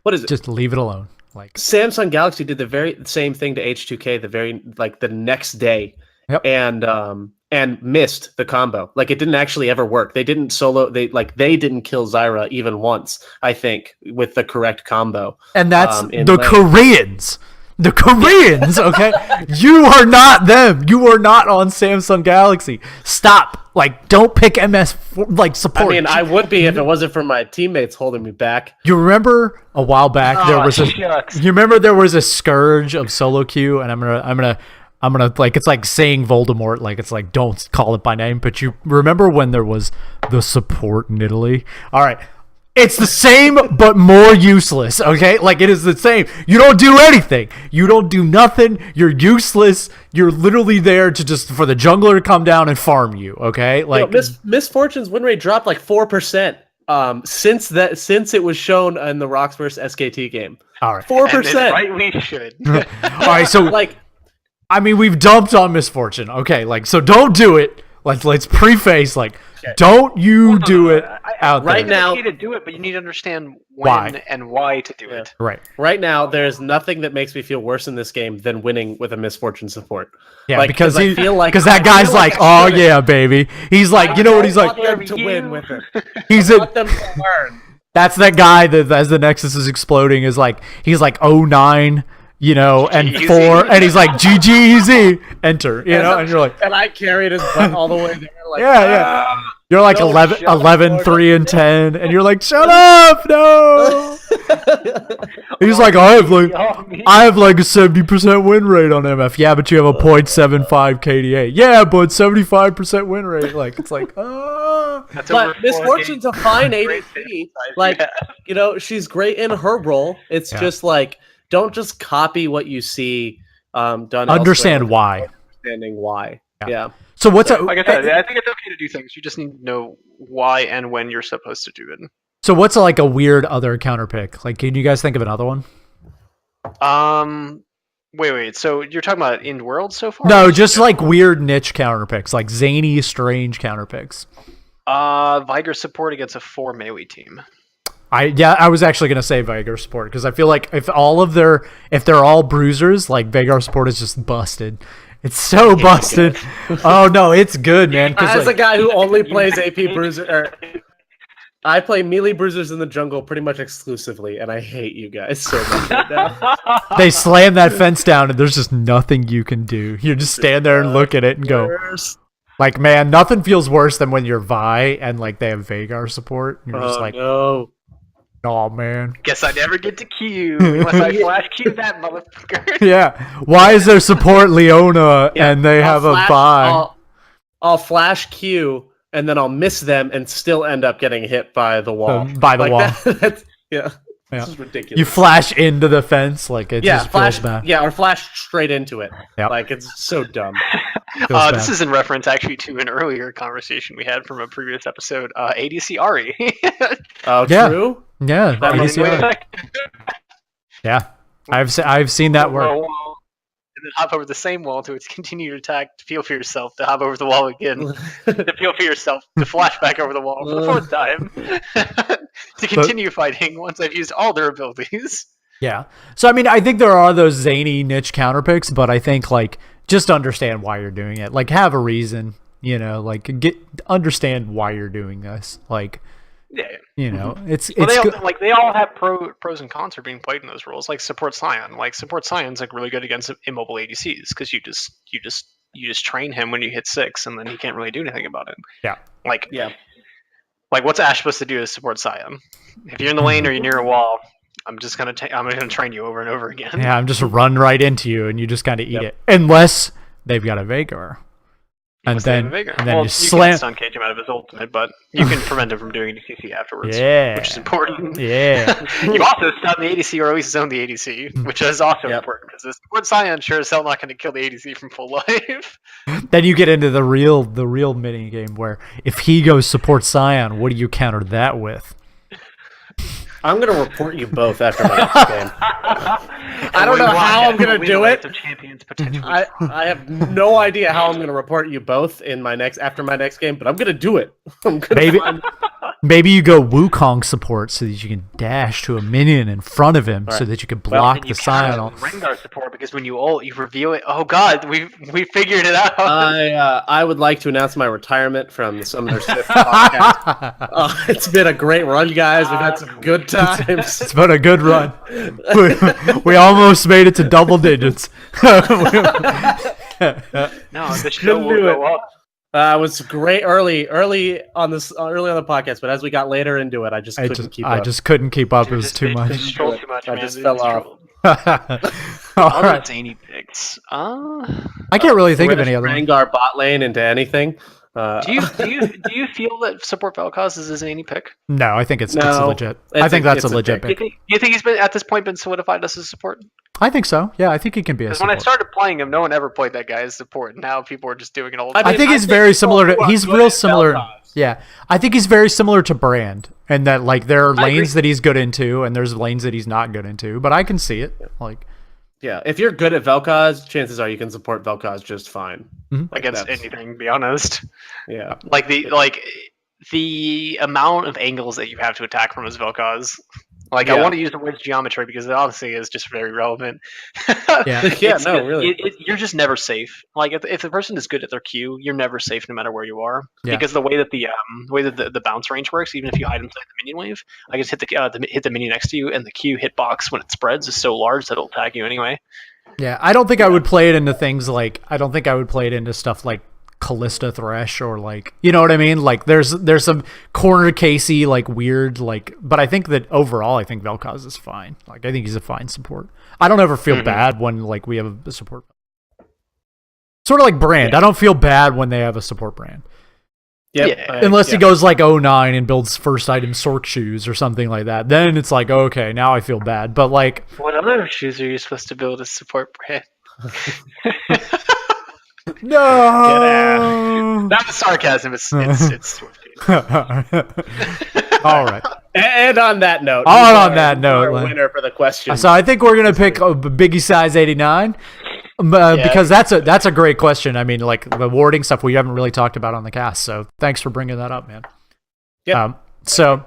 What is it? Just leave it alone. Like Samsung Galaxy did the very same thing to H2K the next day. Yep. And missed the combo. Like it didn't actually ever work. They didn't solo. They didn't kill Zyra even once. I think with the correct combo. And that's the Koreans. The Koreans. Okay, you are not them. You are not on Samsung Galaxy. Stop. Like, don't pick MS support. I mean, I would be if it wasn't for my teammates holding me back. You remember a while back there was you remember there was a scourge of solo queue, and I'm gonna like, it's like saying Voldemort, like it's like don't call it by name, but you remember when there was the support in Italy? All right, it's the same but more useless. Okay, like it is the same. You don't do anything. You don't do nothing. You're useless. You're literally there to just for the jungler to come down and farm you. Okay, like Misfortune's win rate dropped like 4%. Since it was shown in the Rocks vs SKT game. All right, 4%. Right, we should. All right, so like. I mean, we've dumped on Misfortune. Okay, like, so don't do it. Let's preface, like, don't you do it out right there. now. It's okay to do it, but you need to understand when and why to do it. Right. Right now, there's nothing that makes me feel worse in this game than winning with a Misfortune support. Yeah, like, because I feel like that guy's like, oh yeah, baby. He's like, you know what he's like? Them to win with it. He's I want them to learn. That's that guy that as the Nexus is exploding is like, he's like 09. And 4, and he's like, GG easy, enter, and you're like, and I carried his butt all the way there, like, yeah. You're like 11, 3, and 10, and you're like, shut up, no. He's like, I have like a 70% win rate on MF. Yeah, but you have a 0.75 KDA. Yeah, but 75% win rate. Like, it's like, oh. But Misfortune's a fine ADC. Like, she's great in her role. It's just like, don't just copy what you see done. Understand why. Understanding why. Yeah. So what's like I said, I think it's okay to do things. You just need to know why and when you're supposed to do it. So what's like a weird other counter pick? Like, can you guys think of another one? Wait. So you're talking about in world so far? No, just like weird niche counter picks, like zany, strange counter picks. Viger support against a 4 melee team. I was actually gonna say Vagar support because I feel like if they're all bruisers, like Vagar support is just busted. It's so busted. Oh no, it's good, man. As a guy who only plays AP bruiser, I play melee bruisers in the jungle pretty much exclusively, and I hate you guys so much right now. They slam that fence down, and there's just nothing you can do. You just stand there and look at it and go. Like, man, nothing feels worse than when you're Vi and like they have Vagar support. You're just like, no. Oh man. Guess I never get to Q unless I flash Q that motherfucker. Yeah. Why is there support Leona and they have a Vi? I'll flash Q and then I'll miss them and still end up getting hit by the wall. Wall. Yeah. This is ridiculous. You flash into the fence, like it just feels bad. Yeah, or flash straight into it. Yep. Like it's so dumb. This is in reference actually to an earlier conversation we had from a previous episode. ADC Ari. Oh, true. Yeah, ADC Ari. Yeah, I've seen that work. And then hop over the same wall to continue to attack, to feel for yourself, to hop over the wall again, to feel for yourself, to flash back over the wall for the fourth time, to continue fighting once I've used all their abilities. Yeah. So, I mean, I think there are those zany niche counter picks, but I think, like, just understand why you're doing it. Like, have a reason, like, understand why you're doing this. Like, it's they all have pros and cons for being played in those roles. Like support Scion, Scion's like really good against immobile ADCs because you just train him when you hit 6, and then he can't really do anything about it. Yeah. Like what's Ashe supposed to do to support Scion? If you're in the lane or you're near a wall, I'm gonna train you over and over again. Yeah, I'm just run right into you, and you just kind of eat it, unless they've got a Vagar. And then you slam. can stun cage him out of his ultimate, but you can prevent him from doing ADCC afterwards. Yeah. Which is important. Yeah. You also stun the ADC or at least zone the ADC, which is also important because this support Sion sure as hell not going to kill the ADC from full life. Then you get into the real mini game where if he goes support Sion, what do you counter that with? I'm going to report you both after my next game. I don't know how I'm going to do it. I have no idea how I'm going to report you both after my next game, but I'm going to do it. Maybe you go Wukong support so that you can dash to a minion in front of him so that you can block the Sion. Rengar support because when you ult, you reveal it. Oh god, we figured it out. I would like to announce my retirement from the Summoner Sift podcast. It's been a great run, guys. We've had some good times. It's been a good run. We almost made it to double digits. No, the show will go up. It was great early on the podcast, but as we got later into it, I just couldn't keep up. I just couldn't keep up. It was too much. I just fell off. All right. Zany picks. I can't really think of any other. Rengar bot lane into anything. Do you feel that support Vel'Koz is a zany pick? No, I think it's legit. I think that's a legit pick. You think he's been at this point been solidified as a support? I think so. Yeah, I think he can be a support. Because when I started playing him, no one ever played that guy as support. Now people are just doing it all the time. I think he's very similar to. He's real similar. Yeah, I think he's very similar to Brand, and that like there are lanes that he's good into, and there's lanes that he's not good into. But I can see it. Like, yeah, if you're good at Vel'Koz, chances are you can support Vel'Koz just fine against anything. To be honest, yeah, like the amount of angles that you have to attack from his Vel'Koz. Like I want to use the word geometry because it honestly is just very relevant. Really. You're just never safe. Like if the person is good at their Q, you're never safe no matter where you are. Yeah. Because the way that the bounce range works, even if you hide inside the minion wave, I just hit the minion next to you, and the Q hitbox when it spreads is so large that it'll tag you anyway. Yeah, I don't think I would play it into things like stuff like Callista Thresh or like, you know what I mean? Like there's some corner casey like weird like, but I think that overall I think Vel'Koz is fine. Like I think he's a fine support. I don't ever feel bad when like we have a support. Sort of like Brand. Yeah. I don't feel bad when they have a support Brand. Yep. Yeah. Unless he goes like 09 and builds first item Sork shoes or something like that. Then it's like, okay, now I feel bad. But like, what other shoes are you supposed to build as support Brand? No, that was sarcasm. It's all right. And on that note, winner for the question. So I think we're gonna pick a Biggie size 89 because that's a great question. I mean, like the warding stuff we haven't really talked about on the cast. So thanks for bringing that up, man. Yeah. So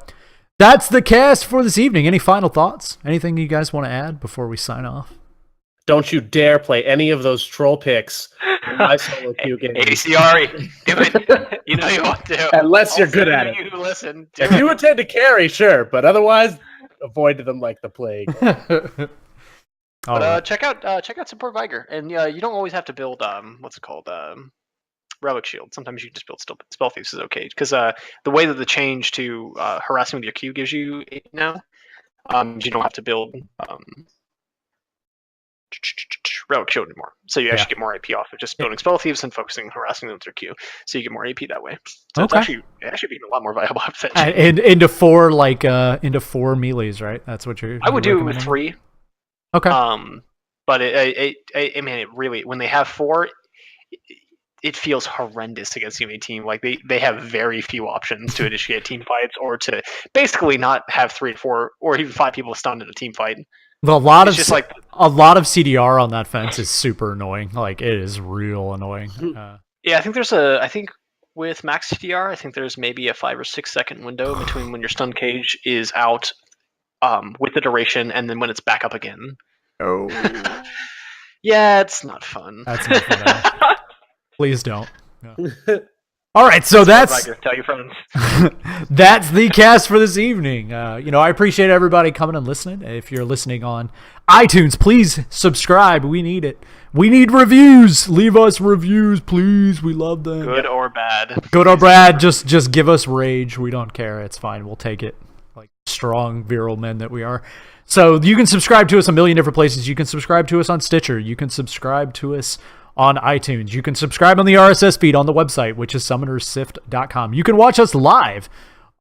that's the cast for this evening. Any final thoughts? Anything you guys want to add before we sign off? Don't you dare play any of those troll picks in my solo queue game. ACRE, do it. You know you want to. Unless you're good at it. You listen. If you intend to carry, sure, but otherwise, avoid them like the plague. But check out support Viger, and you don't always have to build what's it called relic shield. Sometimes you can just build spell thieves is okay because the way that the change to harassing with your Q gives you now, you don't have to build relic shield anymore, so you actually get more AP off of just building spell thieves and focusing on harassing them with their Q, so you get more AP that way. So it's actually being a lot more viable outfit. And into four melees, right? That's what I would do it with 3. Okay. But I mean, it really when they have 4, it feels horrendous against a team. Like they have very few options to initiate team fights or to basically not have 3 to 4 or even 5 people stunned in a team fight. A lot of CDR on that fence is super annoying. Like it is real annoying. Yeah, I think with max CDR, I think there's maybe a 5 or 6 second window between when your stun cage is out with the duration and then when it's back up again. Oh. Yeah, it's not fun. That's not fun. Please don't. No. All right, so that's tell your friends. That's the cast for this evening. I appreciate everybody coming and listening. If you're listening on iTunes, please subscribe. We need it. We need reviews. Leave us reviews, please. We love them. Good or bad. Good or bad. Just give us rage. We don't care. It's fine. We'll take it. Like strong, virile men that we are. So you can subscribe to us a million different places. You can subscribe to us on Stitcher. You can subscribe to us on iTunes. You can subscribe on the RSS feed on the website, which is summonersift.com. You can watch us live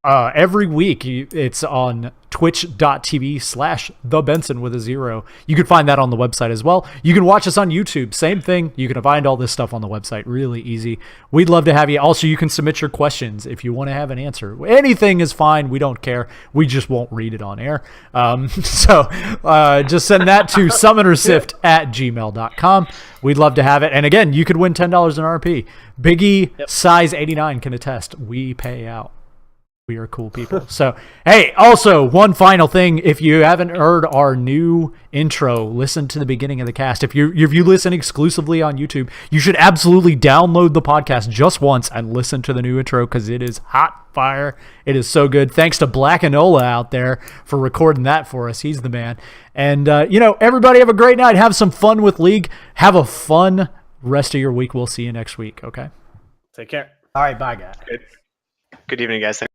every week. It's on twitch.tv/thebenson with a 0. You can find that on the website as well. You can watch us on YouTube. Same thing. You can find all this stuff on the website. Really easy. We'd love to have you. Also, you can submit your questions if you want to have an answer. Anything is fine. We don't care. We just won't read it on air. So just send that to summonersift@gmail.com. We'd love to have it. And again, you could win $10 in RP. Biggie, size 89 can attest. We pay out. We are cool people. So, hey, also, one final thing. If you haven't heard our new intro, listen to the beginning of the cast. If you listen exclusively on YouTube, you should absolutely download the podcast just once and listen to the new intro because it is hot fire. It is so good. Thanks to Black Enola out there for recording that for us. He's the man. And, everybody have a great night. Have some fun with League. Have a fun rest of your week. We'll see you next week, okay? Take care. All right, bye, guys. Good evening, guys.